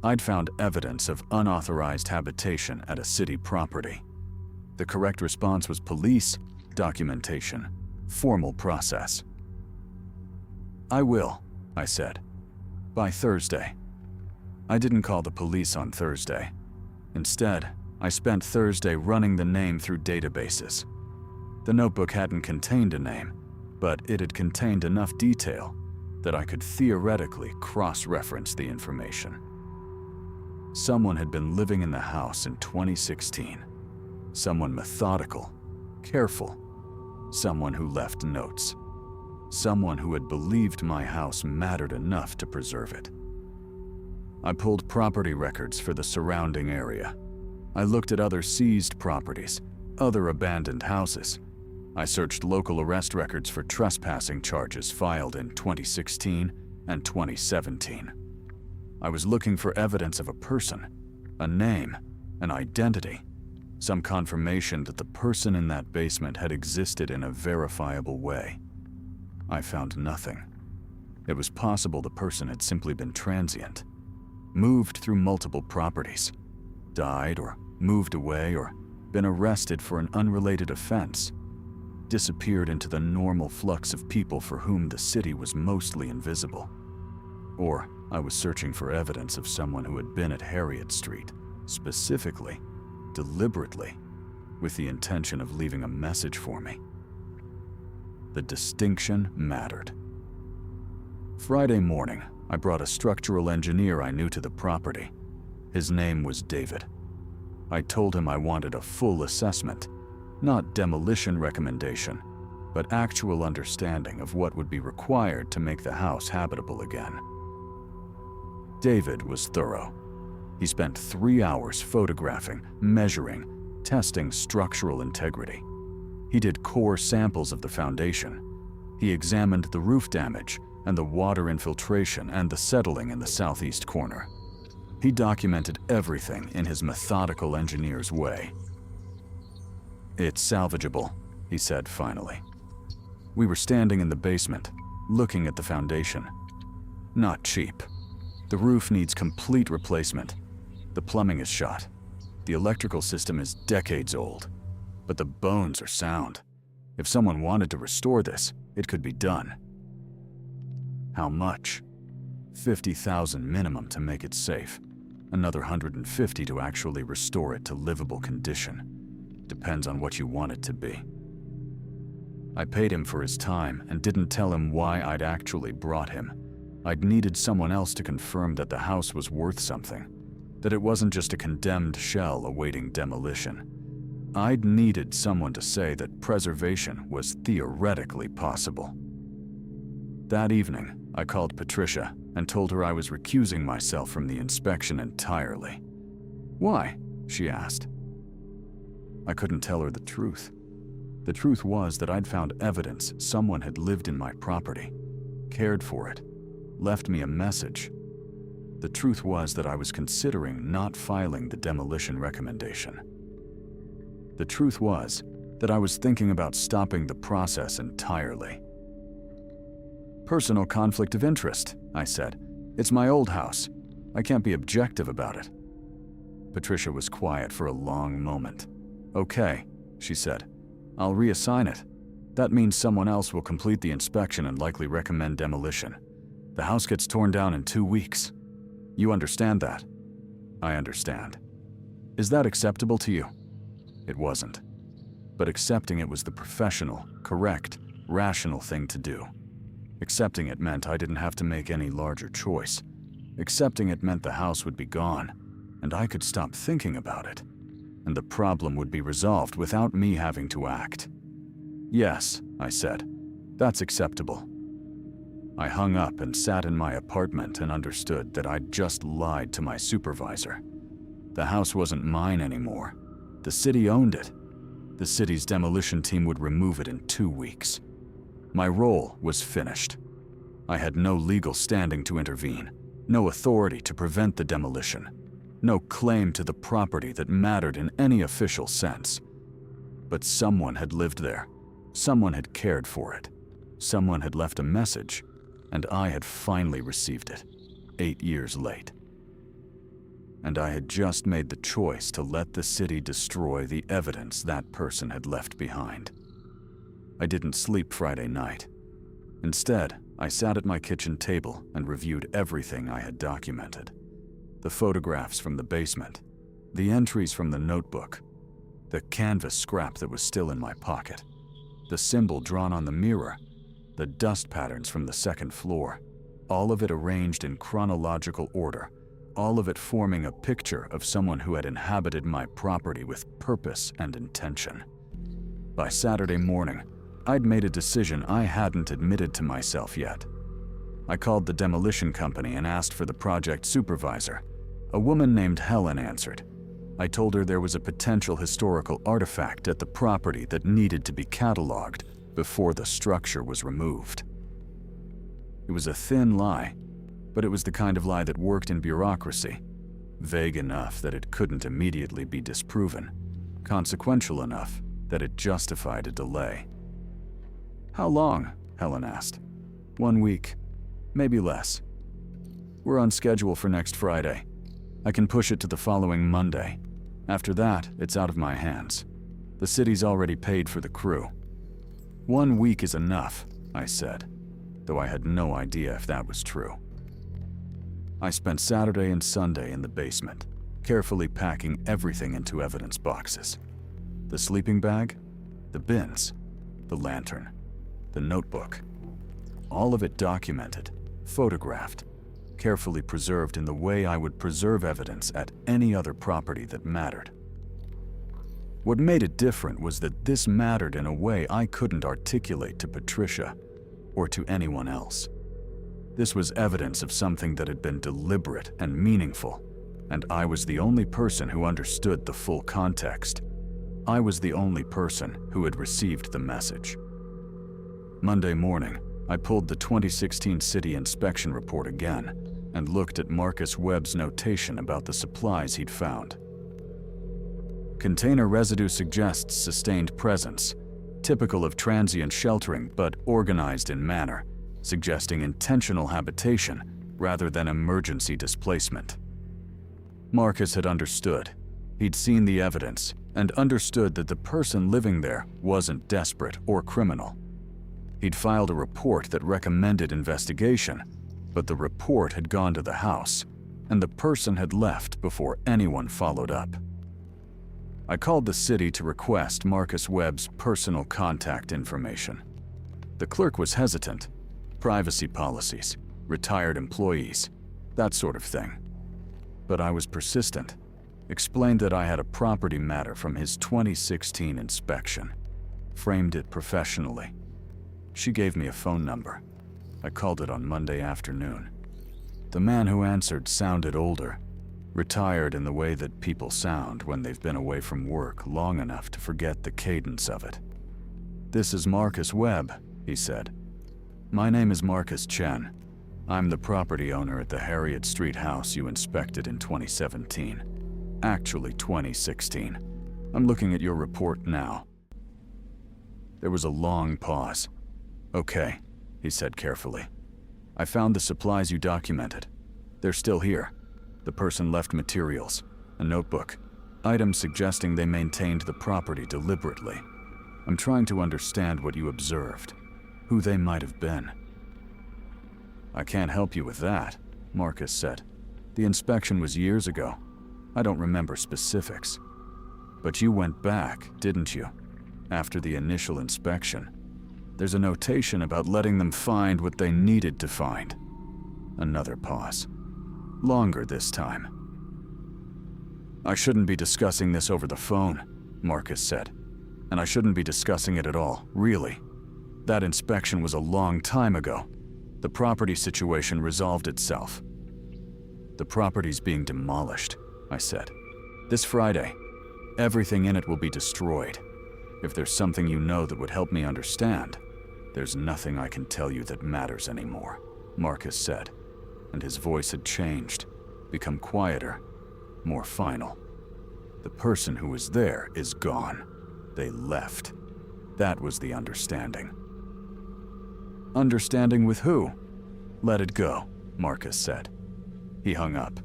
I'd found evidence of unauthorized habitation at a city property. The correct response was police, documentation, formal process. "I will," I said. "By Thursday." I didn't call the police on Thursday. Instead, I spent Thursday running the name through databases. The notebook hadn't contained a name, but it had contained enough detail that I could theoretically cross-reference the information. Someone had been living in the house in 2016. Someone methodical, careful. Someone who left notes. Someone who had believed my house mattered enough to preserve it. I pulled property records for the surrounding area. I looked at other seized properties, other abandoned houses. I searched local arrest records for trespassing charges filed in 2016 and 2017. I was looking for evidence of a person, a name, an identity, some confirmation that the person in that basement had existed in a verifiable way. I found nothing. It was possible the person had simply been transient, moved through multiple properties, died or moved away or been arrested for an unrelated offense, disappeared into the normal flux of people for whom the city was mostly invisible. Or I was searching for evidence of someone who had been at Harriet Street, specifically, deliberately, with the intention of leaving a message for me. The distinction mattered. Friday morning, I brought a structural engineer I knew to the property. His name was David. I told him I wanted a full assessment, not demolition recommendation, but actual understanding of what would be required to make the house habitable again. David was thorough. He spent 3 hours photographing, measuring, testing structural integrity. He did core samples of the foundation. He examined the roof damage and the water infiltration and the settling in the southeast corner. He documented everything in his methodical engineer's way. "It's salvageable," he said finally. We were standing in the basement, looking at the foundation. "Not cheap. The roof needs complete replacement. The plumbing is shot. The electrical system is decades old. But the bones are sound. If someone wanted to restore this, it could be done." "How much?" $50,000 minimum to make it safe. Another $150,000 to actually restore it to livable condition. Depends on what you want it to be. I paid him for his time and didn't tell him why I'd actually brought him. I'd needed someone else to confirm that the house was worth something, that it wasn't just a condemned shell awaiting demolition. I'd needed someone to say that preservation was theoretically possible. That evening, I called Patricia and told her I was recusing myself from the inspection entirely. "Why?" she asked. I couldn't tell her the truth. The truth was that I'd found evidence someone had lived in my property, cared for it, left me a message. The truth was that I was considering not filing the demolition recommendation. The truth was that I was thinking about stopping the process entirely. Personal conflict of interest, I said. It's my old house. I can't be objective about it. Patricia was quiet for a long moment. Okay, she said. I'll reassign it. That means someone else will complete the inspection and likely recommend demolition. The house gets torn down in 2 weeks. You understand that? I understand. Is that acceptable to you? It wasn't. But accepting it was the professional, correct, rational thing to do. Accepting it meant I didn't have to make any larger choice. Accepting it meant the house would be gone, and I could stop thinking about it, and the problem would be resolved without me having to act. Yes, I said. That's acceptable. I hung up and sat in my apartment and understood that I'd just lied to my supervisor. The house wasn't mine anymore. The city owned it. The city's demolition team would remove it in 2 weeks. My role was finished. I had no legal standing to intervene, no authority to prevent the demolition, no claim to the property that mattered in any official sense. But someone had lived there. Someone had cared for it. Someone had left a message, and I had finally received it, 8 years late. And I had just made the choice to let the city destroy the evidence that person had left behind. I didn't sleep Friday night. Instead, I sat at my kitchen table and reviewed everything I had documented. The photographs from the basement, the entries from the notebook, the canvas scrap that was still in my pocket, the symbol drawn on the mirror, the dust patterns from the second floor, all of it arranged in chronological order, all of it forming a picture of someone who had inhabited my property with purpose and intention. By Saturday morning, I'd made a decision I hadn't admitted to myself yet. I called the demolition company and asked for the project supervisor. A woman named Helen answered. I told her there was a potential historical artifact at the property that needed to be cataloged before the structure was removed. It was a thin lie, but it was the kind of lie that worked in bureaucracy, vague enough that it couldn't immediately be disproven, consequential enough that it justified a delay. How long? Helen asked. 1 week, maybe less. We're on schedule for next Friday. I can push it to the following Monday. After that, it's out of my hands. The city's already paid for the crew. 1 week is enough, I said, though I had no idea if that was true. I spent Saturday and Sunday in the basement, carefully packing everything into evidence boxes. The sleeping bag, the bins, the lantern, the notebook. All of it documented, photographed, carefully preserved in the way I would preserve evidence at any other property that mattered. What made it different was that this mattered in a way I couldn't articulate to Patricia or to anyone else. This was evidence of something that had been deliberate and meaningful, and I was the only person who understood the full context. I was the only person who had received the message. Monday morning, I pulled the 2016 city inspection report again and looked at Marcus Webb's notation about the supplies he'd found. Container residue suggests sustained presence, typical of transient sheltering but organized in manner, suggesting intentional habitation rather than emergency displacement. Marcus had understood. He'd seen the evidence and understood that the person living there wasn't desperate or criminal. He'd filed a report that recommended investigation, but the report had gone to the house, and the person had left before anyone followed up. I called the city to request Marcus Webb's personal contact information. The clerk was hesitant. Privacy policies, retired employees, that sort of thing. But I was persistent, explained that I had a property matter from his 2016 inspection, framed it professionally. She gave me a phone number. I called it on Monday afternoon. The man who answered sounded older, retired in the way that people sound when they've been away from work long enough to forget the cadence of it. "This is Marcus Webb," he said. "My name is Marcus Chen. I'm the property owner at the Harriet Street house you inspected in 2017. Actually, 2016. I'm looking at your report now. There was a long pause. Okay, he said carefully. I found the supplies you documented. They're still here. The person left materials, a notebook, items suggesting they maintained the property deliberately. I'm trying to understand what you observed, who they might have been. I can't help you with that, Marcus said. The inspection was years ago. I don't remember specifics. But you went back, didn't you? After the initial inspection. There's a notation about letting them find what they needed to find. Another pause. Longer this time. I shouldn't be discussing this over the phone, Marcus said. And I shouldn't be discussing it at all, really. That inspection was a long time ago. The property situation resolved itself. The property's being demolished, I said. This Friday. Everything in it will be destroyed. If there's something you know that would help me understand, there's nothing I can tell you that matters anymore, Marcus said, and his voice had changed, become quieter, more final. The person who was there is gone. They left. That was the understanding. Understanding with who? Let it go, Marcus said. He hung up.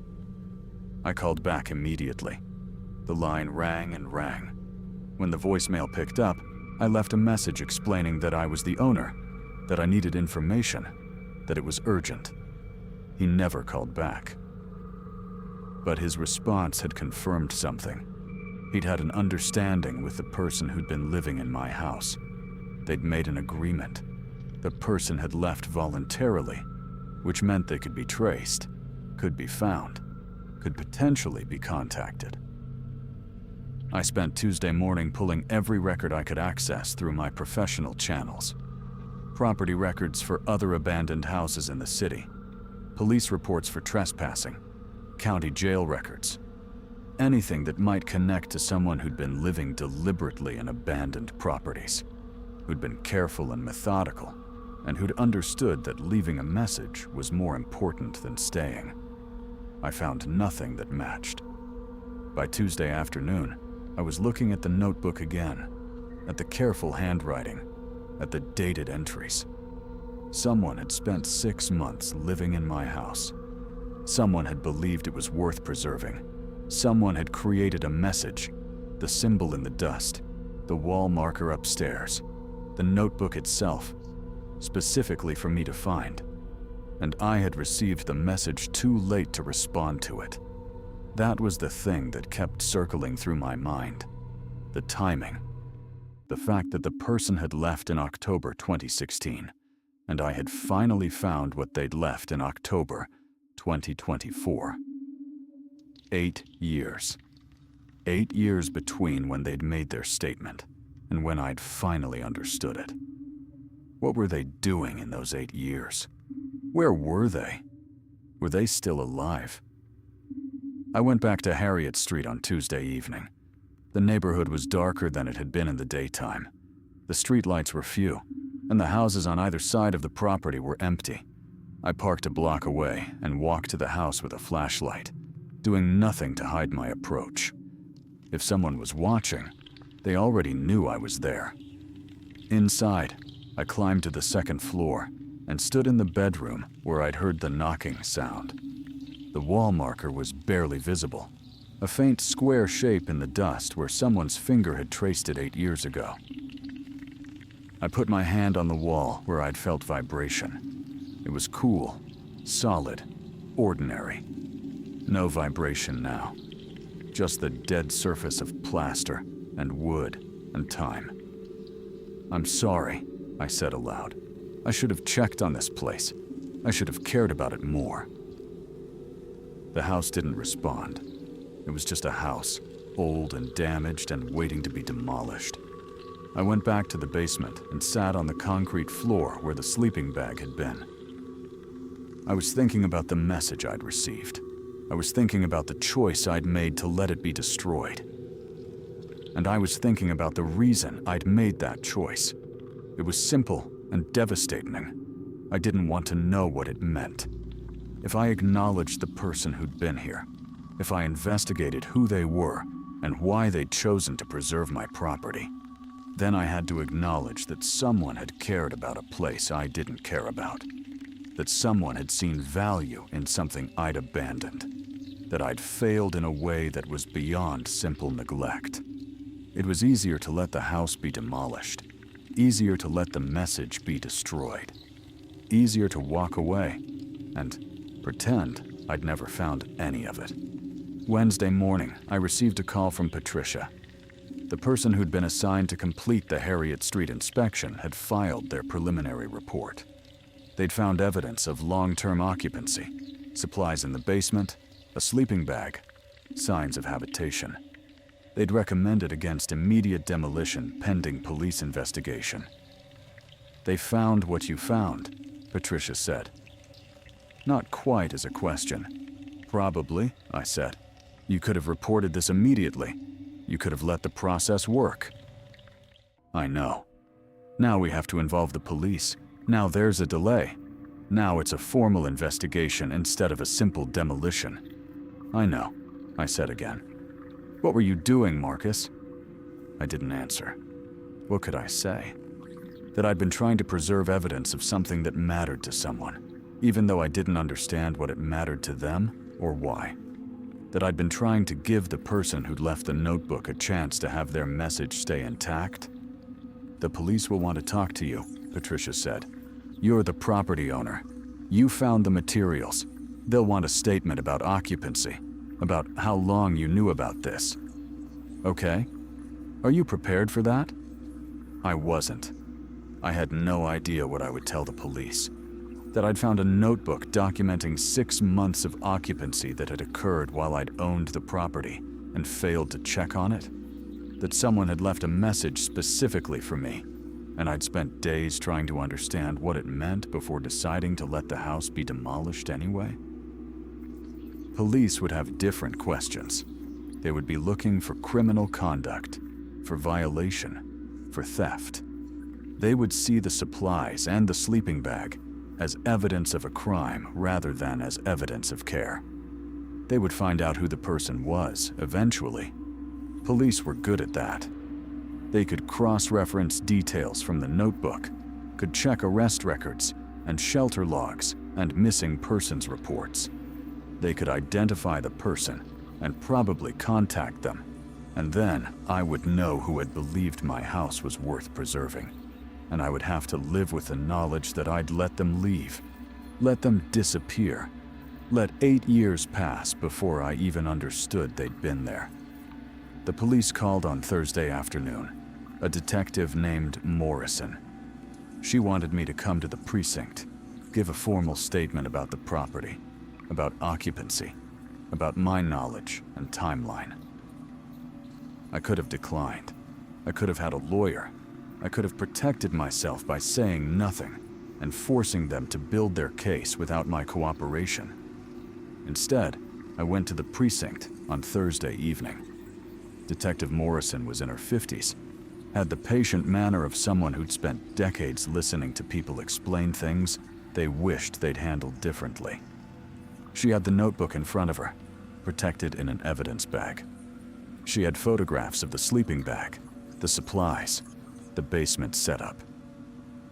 I called back immediately. The line rang and rang. When the voicemail picked up, I left a message explaining that I was the owner, that I needed information, that it was urgent. He never called back. But his response had confirmed something. He'd had an understanding with the person who'd been living in my house. They'd made an agreement. The person had left voluntarily, which meant they could be traced, could be found, could potentially be contacted. I spent Tuesday morning pulling every record I could access through my professional channels. Property records for other abandoned houses in the city, police reports for trespassing, county jail records, anything that might connect to someone who'd been living deliberately in abandoned properties, who'd been careful and methodical, and who'd understood that leaving a message was more important than staying. I found nothing that matched. By Tuesday afternoon, I was looking at the notebook again, at the careful handwriting, at the dated entries. Someone had spent 6 months living in my house. Someone had believed it was worth preserving. Someone had created a message, the symbol in the dust, the wall marker upstairs, the notebook itself, specifically for me to find. And I had received the message too late to respond to it. That was the thing that kept circling through my mind. The timing. The fact that the person had left in October 2016, and I had finally found what they'd left in October 2024. 8 years. 8 years between when they'd made their statement and when I'd finally understood it. What were they doing in those 8 years? Where were they? Were they still alive? I went back to Harriet Street on Tuesday evening. The neighborhood was darker than it had been in the daytime. The streetlights were few, and the houses on either side of the property were empty. I parked a block away and walked to the house with a flashlight, doing nothing to hide my approach. If someone was watching, they already knew I was there. Inside, I climbed to the second floor and stood in the bedroom where I'd heard the knocking sound. The wall marker was barely visible, a faint square shape in the dust where someone's finger had traced it 8 years ago. I put my hand on the wall where I'd felt vibration. It was cool, solid, ordinary. No vibration now, just the dead surface of plaster and wood and time. I'm sorry, I said aloud. I should have checked on this place. I should have cared about it more. The house didn't respond. It was just a house, old and damaged and waiting to be demolished. I went back to the basement and sat on the concrete floor where the sleeping bag had been. I was thinking about the message I'd received. I was thinking about the choice I'd made to let it be destroyed. And I was thinking about the reason I'd made that choice. It was simple and devastating. I didn't want to know what it meant. If I acknowledged the person who'd been here, if I investigated who they were and why they'd chosen to preserve my property, then I had to acknowledge that someone had cared about a place I didn't care about, that someone had seen value in something I'd abandoned, that I'd failed in a way that was beyond simple neglect. It was easier to let the house be demolished, easier to let the message be destroyed, easier to walk away and pretend I'd never found any of it. Wednesday morning, I received a call from Patricia. The person who'd been assigned to complete the Harriet Street inspection had filed their preliminary report. They'd found evidence of long-term occupancy, supplies in the basement, a sleeping bag, signs of habitation. They'd recommended against immediate demolition pending police investigation. "They found what you found," Patricia said. Not quite as a question. "Probably," I said. "You could have reported this immediately. You could have let the process work." "I know. Now we have to involve the police. Now there's a delay. Now it's a formal investigation instead of a simple demolition." "I know," I said again. "What were you doing, Marcus?" I didn't answer. What could I say? That I'd been trying to preserve evidence of something that mattered to someone, even though I didn't understand what it mattered to them or why. That I'd been trying to give the person who'd left the notebook a chance to have their message stay intact. "The police will want to talk to you," Patricia said. "You're the property owner. You found the materials. They'll want a statement about occupancy, about how long you knew about this." "Okay. Are you prepared for that?" I wasn't. I had no idea what I would tell the police. That I'd found a notebook documenting 6 months of occupancy that had occurred while I'd owned the property and failed to check on it. That someone had left a message specifically for me, and I'd spent days trying to understand what it meant before deciding to let the house be demolished anyway. Police would have different questions. They would be looking for criminal conduct, for violation, for theft. They would see the supplies and the sleeping bag as evidence of a crime rather than as evidence of care. They would find out who the person was, eventually. Police were good at that. They could cross-reference details from the notebook, could check arrest records and shelter logs and missing persons reports. They could identify the person and probably contact them, and then I would know who had believed my house was worth preserving. And I would have to live with the knowledge that I'd let them leave, let them disappear, let 8 years pass before I even understood they'd been there. The police called on Thursday afternoon, a detective named Morrison. She wanted me to come to the precinct, give a formal statement about the property, about occupancy, about my knowledge and timeline. I could have declined. I could have had a lawyer. I could have protected myself by saying nothing and forcing them to build their case without my cooperation. Instead, I went to the precinct on Thursday evening. Detective Morrison was in her 50s, had the patient manner of someone who'd spent decades listening to people explain things they wished they'd handled differently. She had the notebook in front of her, protected in an evidence bag. She had photographs of the sleeping bag, the supplies, the basement setup.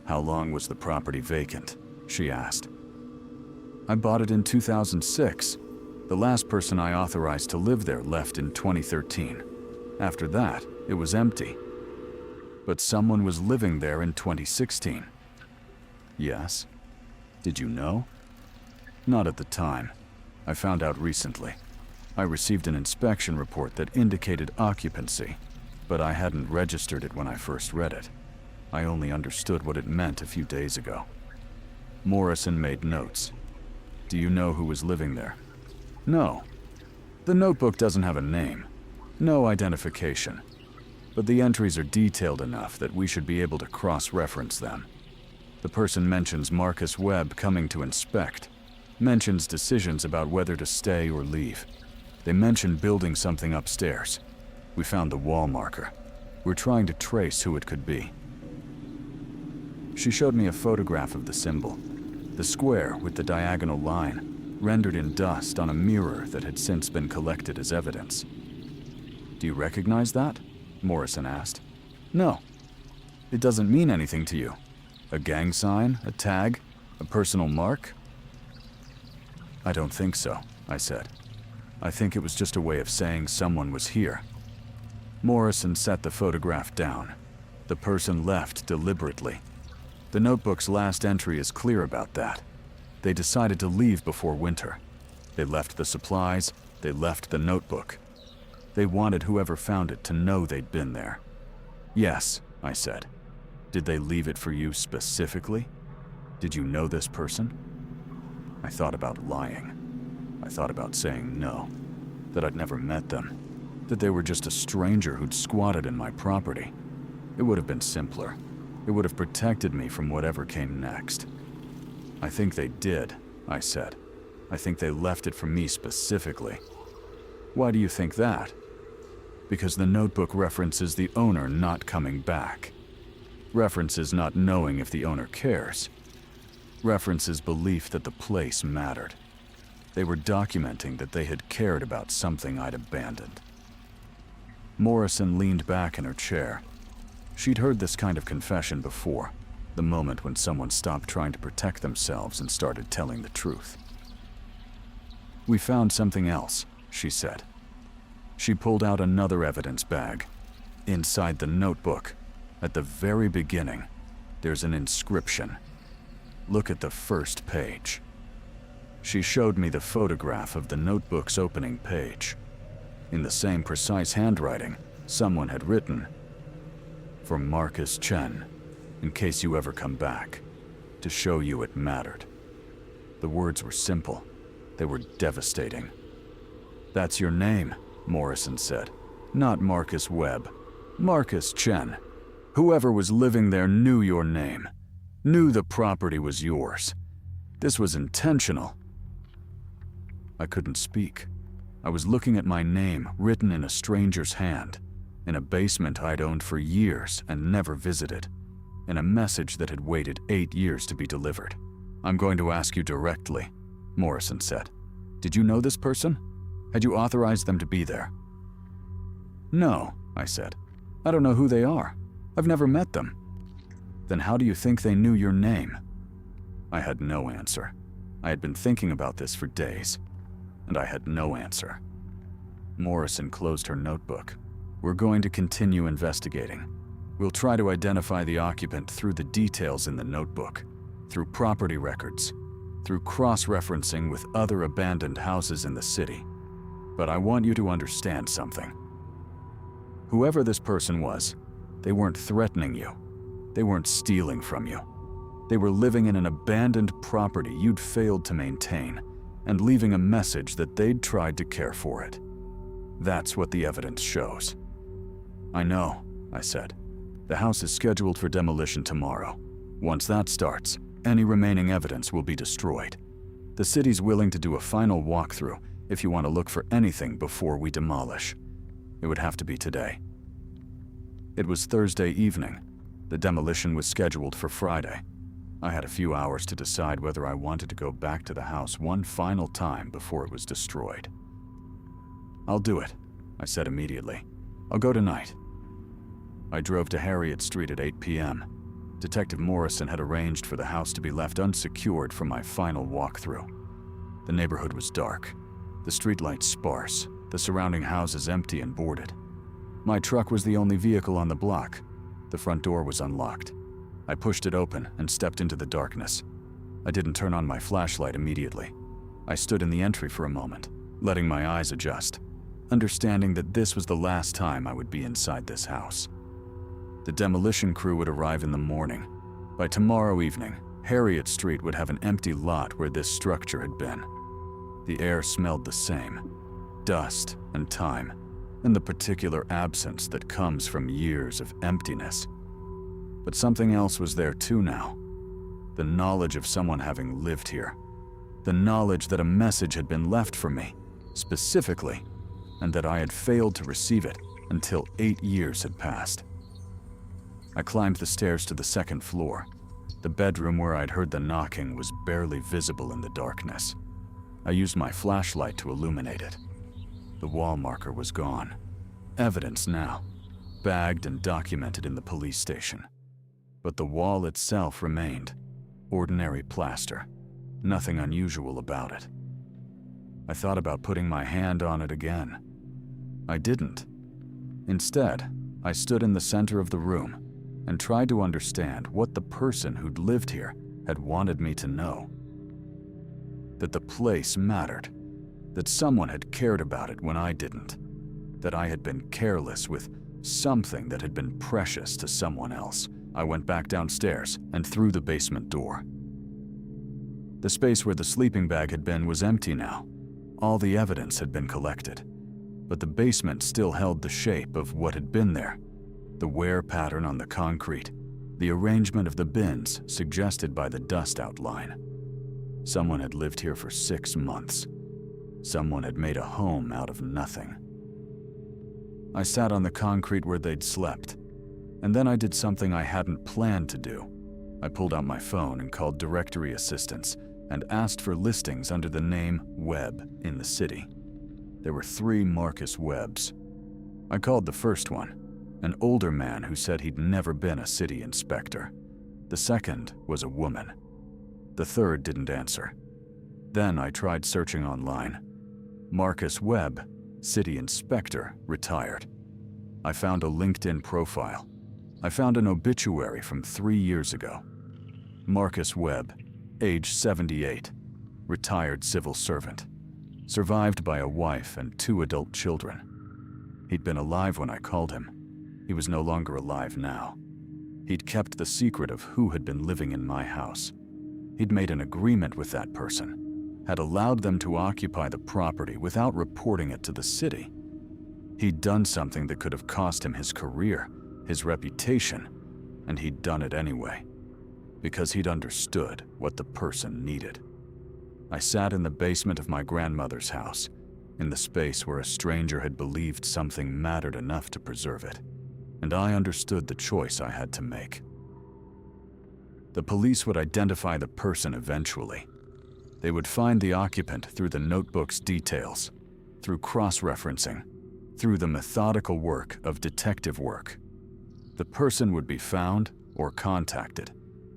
"How long was the property vacant?" she asked. "I bought it in 2006. The last person I authorized to live there left in 2013. After that, it was empty." "But someone was living there in 2016. "Yes." "Did you know?" "Not at the time. I found out recently. I received an inspection report that indicated occupancy, but I hadn't registered it when I first read it. I only understood what it meant a few days ago." Morrison made notes. "Do you know who was living there?" "No. The notebook doesn't have a name. No identification. But the entries are detailed enough that we should be able to cross-reference them. The person mentions Marcus Webb coming to inspect, mentions decisions about whether to stay or leave. They mention building something upstairs. We found the wall marker. We're trying to trace who it could be." She showed me a photograph of the symbol. The square with the diagonal line, rendered in dust on a mirror that had since been collected as evidence. "Do you recognize that?" Morrison asked. "No. It doesn't mean anything to you. A gang sign, a tag, a personal mark?" "I don't think so," I said. "I think it was just a way of saying someone was here." Morrison set the photograph down. The person left deliberately. The notebook's last entry is clear about that. They decided to leave before winter. They left the supplies, they left the notebook. They wanted whoever found it to know they'd been there. "Yes," I said. "Did they leave it for you specifically? Did you know this person?" I thought about lying. I thought about saying no, that I'd never met them, that they were just a stranger who'd squatted in my property. It would have been simpler. It would have protected me from whatever came next. "I think they did," I said. "I think they left it for me specifically." "Why do you think that?" "Because the notebook references the owner not coming back. References not knowing if the owner cares. References belief that the place mattered. They were documenting that they had cared about something I'd abandoned." Morrison leaned back in her chair. She'd heard this kind of confession before, the moment when someone stopped trying to protect themselves and started telling the truth. "We found something else," she said. She pulled out another evidence bag. Inside the notebook, at the very beginning, there's an inscription. Look at the first page. She showed me the photograph of the notebook's opening page. In the same precise handwriting, someone had written, "For Marcus Chen, in case you ever come back, to show you it mattered." The words were simple. They were devastating. "That's your name," Morrison said. "Not Marcus Webb. Marcus Chen. Whoever was living there knew your name, knew the property was yours. This was intentional." I couldn't speak. I was looking at my name written in a stranger's hand, in a basement I'd owned for years and never visited, in a message that had waited 8 years to be delivered. "I'm going to ask you directly," Morrison said. "Did you know this person? Had you authorized them to be there?" "No," I said. "I don't know who they are. I've never met them." "Then how do you think they knew your name?" I had no answer. I had been thinking about this for days, and I had no answer. Morrison closed her notebook. "We're going to continue investigating. We'll try to identify the occupant through the details in the notebook, through property records, through cross-referencing with other abandoned houses in the city. But I want you to understand something. Whoever this person was, they weren't threatening you. They weren't stealing from you. They were living in an abandoned property you'd failed to maintain, and leaving a message that they'd tried to care for it. That's what the evidence shows." "I know," I said. "The house is scheduled for demolition tomorrow. Once that starts, any remaining evidence will be destroyed. The city's willing to do a final walkthrough if you want to look for anything before we demolish. It would have to be today." It was Thursday evening. The demolition was scheduled for Friday. I had a few hours to decide whether I wanted to go back to the house one final time before it was destroyed. "I'll do it," I said immediately. "I'll go tonight." I drove to Harriet Street at 8 p.m. Detective Morrison had arranged for the house to be left unsecured for my final walkthrough. The neighborhood was dark, the streetlights sparse, the surrounding houses empty and boarded. My truck was the only vehicle on the block. The front door was unlocked. I pushed it open and stepped into the darkness. I didn't turn on my flashlight immediately. I stood in the entry for a moment, letting my eyes adjust, understanding that this was the last time I would be inside this house. The demolition crew would arrive in the morning. By tomorrow evening, Harriet Street would have an empty lot where this structure had been. The air smelled the same, dust and time, and the particular absence that comes from years of emptiness. But something else was there too now. The knowledge of someone having lived here. The knowledge that a message had been left for me, specifically, and that I had failed to receive it until 8 years had passed. I climbed the stairs to the second floor. The bedroom where I'd heard the knocking was barely visible in the darkness. I used my flashlight to illuminate it. The wall marker was gone. Evidence now, bagged and documented in the police station. But the wall itself remained. Ordinary plaster. Nothing unusual about it. I thought about putting my hand on it again. I didn't. Instead, I stood in the center of the room and tried to understand what the person who'd lived here had wanted me to know. That the place mattered. That someone had cared about it when I didn't. That I had been careless with something that had been precious to someone else. I went back downstairs and through the basement door. The space where the sleeping bag had been was empty now. All the evidence had been collected. But the basement still held the shape of what had been there. The wear pattern on the concrete, the arrangement of the bins suggested by the dust outline. Someone had lived here for 6 months. Someone had made a home out of nothing. I sat on the concrete where they'd slept, and then I did something I hadn't planned to do. I pulled out my phone and called directory assistance and asked for listings under the name Webb in the city. There were 3 Marcus Webbs. I called the first one, an older man who said he'd never been a city inspector. The second was a woman. The third didn't answer. Then I tried searching online. Marcus Webb, city inspector, retired. I found a LinkedIn profile. I found an obituary from 3 years ago. Marcus Webb, age 78, retired civil servant, survived by a wife and 2 adult children. He'd been alive when I called him. He was no longer alive now. He'd kept the secret of who had been living in my house. He'd made an agreement with that person, had allowed them to occupy the property without reporting it to the city. He'd done something that could have cost him his career, his reputation, and he'd done it anyway, because he'd understood what the person needed. I sat in the basement of my grandmother's house, in the space where a stranger had believed something mattered enough to preserve it, and I understood the choice I had to make. The police would identify the person eventually. They would find the occupant through the notebook's details, through cross-referencing, through the methodical work of detective work. The person would be found or contacted,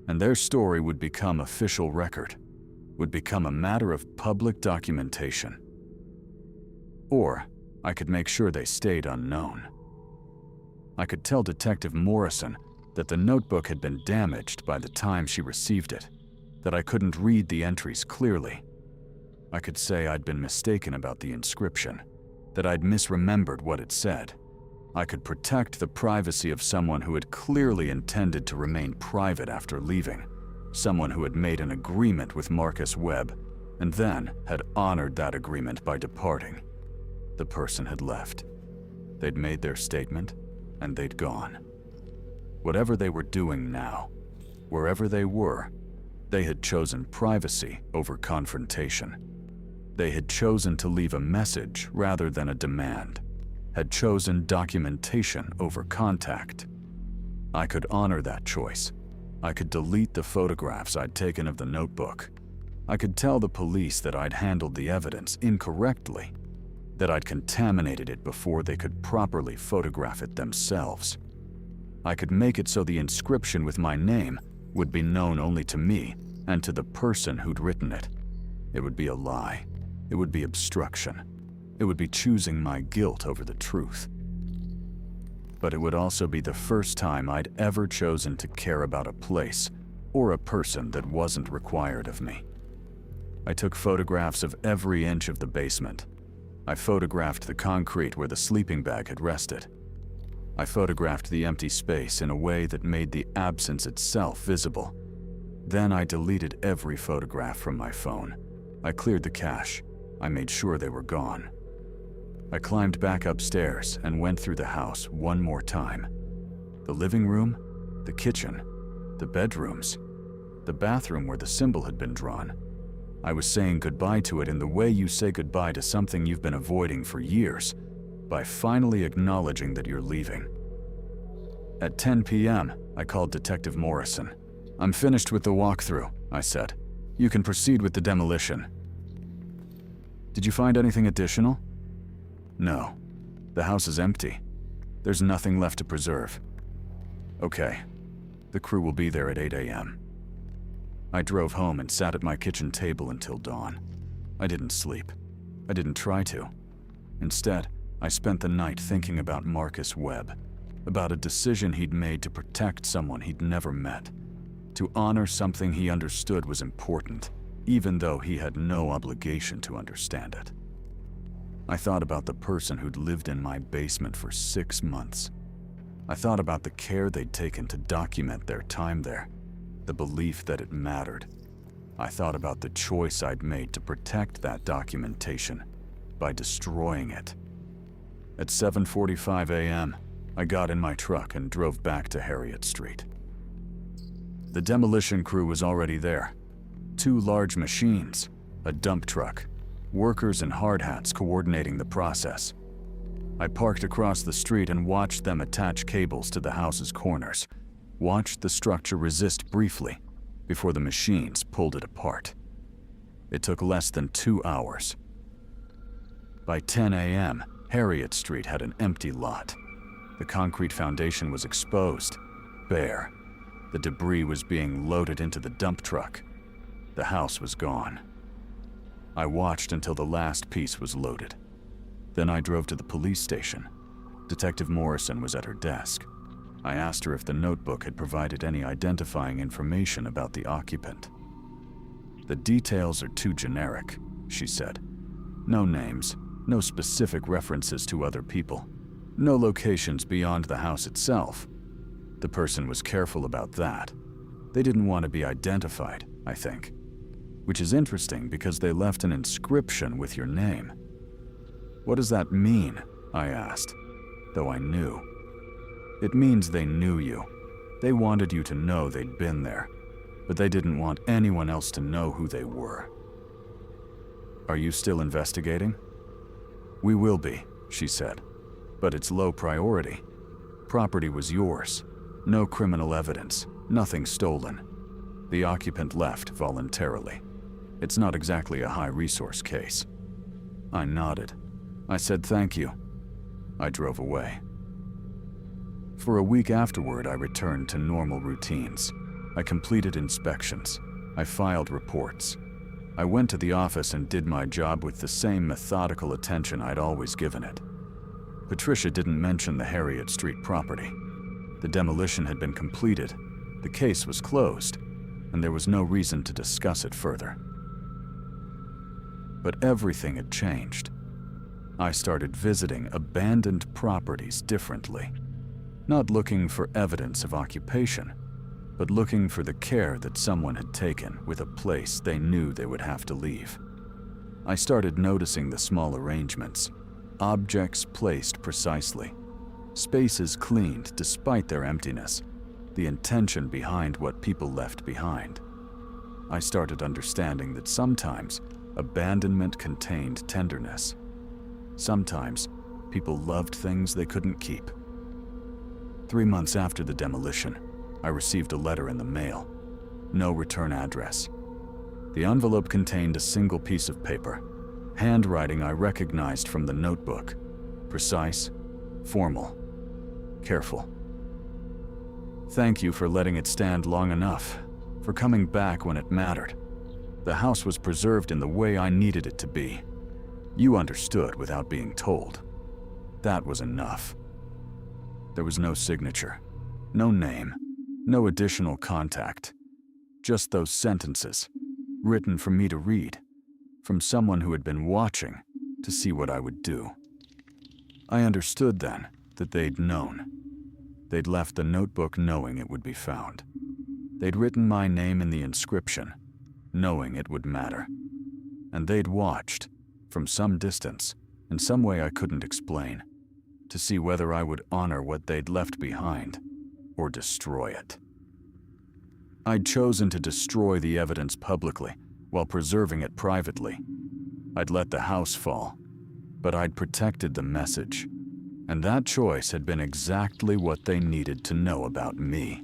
and their story would become official record, would become a matter of public documentation. Or I could make sure they stayed unknown. I could tell Detective Morrison that the notebook had been damaged by the time she received it, that I couldn't read the entries clearly. I could say I'd been mistaken about the inscription, that I'd misremembered what it said. I could protect the privacy of someone who had clearly intended to remain private after leaving, someone who had made an agreement with Marcus Webb and then had honored that agreement by departing. The person had left. They'd made their statement, and they'd gone. Whatever they were doing now, wherever they were, they had chosen privacy over confrontation. They had chosen to leave a message rather than a demand, had chosen documentation over contact. I could honor that choice. I could delete the photographs I'd taken of the notebook. I could tell the police that I'd handled the evidence incorrectly, that I'd contaminated it before they could properly photograph it themselves. I could make it so the inscription with my name would be known only to me and to the person who'd written it. It would be a lie. It would be obstruction. It would be choosing my guilt over the truth. But it would also be the first time I'd ever chosen to care about a place or a person that wasn't required of me. I took photographs of every inch of the basement. I photographed the concrete where the sleeping bag had rested. I photographed the empty space in a way that made the absence itself visible. Then I deleted every photograph from my phone. I cleared the cache. I made sure they were gone. I climbed back upstairs and went through the house one more time. The living room, the kitchen, the bedrooms, the bathroom where the symbol had been drawn. I was saying goodbye to it in the way you say goodbye to something you've been avoiding for years, by finally acknowledging that you're leaving. At 10 p.m., I called Detective Morrison. I'm finished with the walkthrough, I said. You can proceed with the demolition. Did you find anything additional? No. The house is empty. There's nothing left to preserve. Okay. The crew will be there at 8 a.m. I drove home and sat at my kitchen table until dawn. I didn't sleep. I didn't try to. Instead, I spent the night thinking about Marcus Webb, about a decision he'd made to protect someone he'd never met, to honor something he understood was important, even though he had no obligation to understand it. I thought about the person who'd lived in my basement for 6 months. I thought about the care they'd taken to document their time there, the belief that it mattered. I thought about the choice I'd made to protect that documentation by destroying it. At 7:45 a.m., I got in my truck and drove back to Harriet Street. The demolition crew was already there. 2 large machines, a dump truck, workers in hard hats coordinating the process. I parked across the street and watched them attach cables to the house's corners, watched the structure resist briefly before the machines pulled it apart. It took less than 2 hours. By 10 a.m., Harriet Street had an empty lot. The concrete foundation was exposed, bare. The debris was being loaded into the dump truck. The house was gone. I watched until the last piece was loaded. Then I drove to the police station. Detective Morrison was at her desk. I asked her if the notebook had provided any identifying information about the occupant. "The details are too generic," she said. "No names, no specific references to other people, no locations beyond the house itself." The person was careful about that. They didn't want to be identified, I think. Which is interesting because they left an inscription with your name. "What does that mean?" I asked, though I knew. "It means they knew you. They wanted you to know they'd been there, but they didn't want anyone else to know who they were." "Are you still investigating?" "We will be," she said, "but it's low priority. Property was yours. No criminal evidence, nothing stolen. The occupant left voluntarily. It's not exactly a high-resource case." I nodded. I said thank you. I drove away. For a week afterward, I returned to normal routines. I completed inspections. I filed reports. I went to the office and did my job with the same methodical attention I'd always given it. Patricia didn't mention the Harriet Street property. The demolition had been completed, the case was closed, and there was no reason to discuss it further. But everything had changed. I started visiting abandoned properties differently, not looking for evidence of occupation, but looking for the care that someone had taken with a place they knew they would have to leave. I started noticing the small arrangements, objects placed precisely, spaces cleaned despite their emptiness, the intention behind what people left behind. I started understanding that sometimes abandonment contained tenderness. Sometimes people loved things they couldn't keep. 3 months after the demolition, I received a letter in the mail. No return address. The envelope contained a single piece of paper, handwriting I recognized from the notebook. Precise, formal, careful. "Thank you for letting it stand long enough, for coming back when it mattered. The house was preserved in the way I needed it to be. You understood without being told. That was enough." There was no signature, no name, no additional contact. Just those sentences, written for me to read, from someone who had been watching to see what I would do. I understood then that they'd known. They'd left the notebook knowing it would be found. They'd written my name in the inscription, knowing it would matter. And they'd watched, from some distance, in some way I couldn't explain, to see whether I would honor what they'd left behind, or destroy it. I'd chosen to destroy the evidence publicly, while preserving it privately. I'd let the house fall, but I'd protected the message, and that choice had been exactly what they needed to know about me.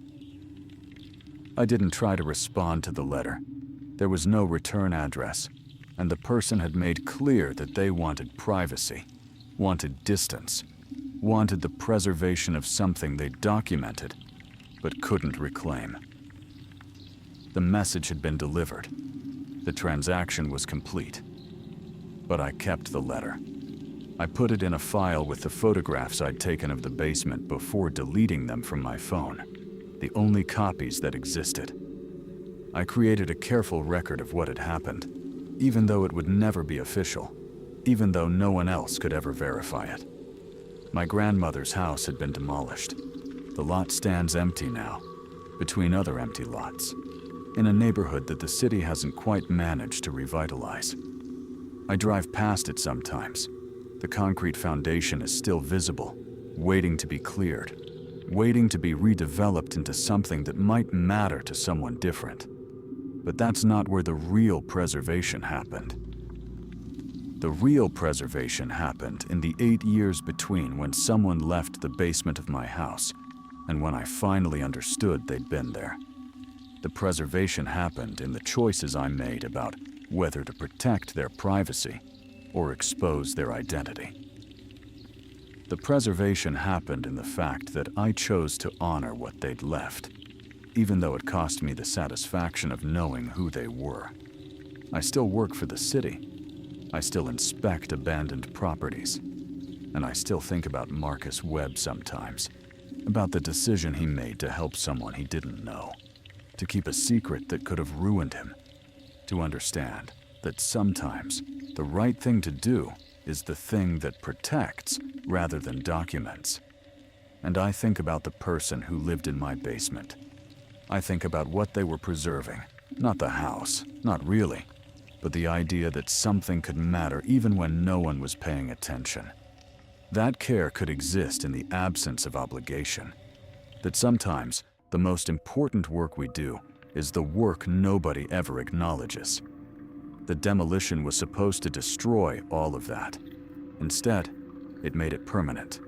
I didn't try to respond to the letter. There was no return address, and the person had made clear that they wanted privacy, wanted distance, wanted the preservation of something they documented but couldn't reclaim. The message had been delivered. The transaction was complete. But I kept the letter. I put it in a file with the photographs I'd taken of the basement before deleting them from my phone, the only copies that existed. I created a careful record of what had happened, even though it would never be official, even though no one else could ever verify it. My grandmother's house had been demolished. The lot stands empty now, between other empty lots, in a neighborhood that the city hasn't quite managed to revitalize. I drive past it sometimes. The concrete foundation is still visible, waiting to be cleared, waiting to be redeveloped into something that might matter to someone different. But that's not where the real preservation happened. The real preservation happened in the 8 years between when someone left the basement of my house and when I finally understood they'd been there. The preservation happened in the choices I made about whether to protect their privacy or expose their identity. The preservation happened in the fact that I chose to honor what they'd left, even though it cost me the satisfaction of knowing who they were. I still work for the city. I still inspect abandoned properties. And I still think about Marcus Webb sometimes, about the decision he made to help someone he didn't know, to keep a secret that could have ruined him, to understand that sometimes the right thing to do is the thing that protects rather than documents. And I think about the person who lived in my basement. I think about what they were preserving, not the house, not really, but the idea that something could matter even when no one was paying attention. That care could exist in the absence of obligation. That sometimes the most important work we do is the work nobody ever acknowledges. The demolition was supposed to destroy all of that. Instead, it made it permanent.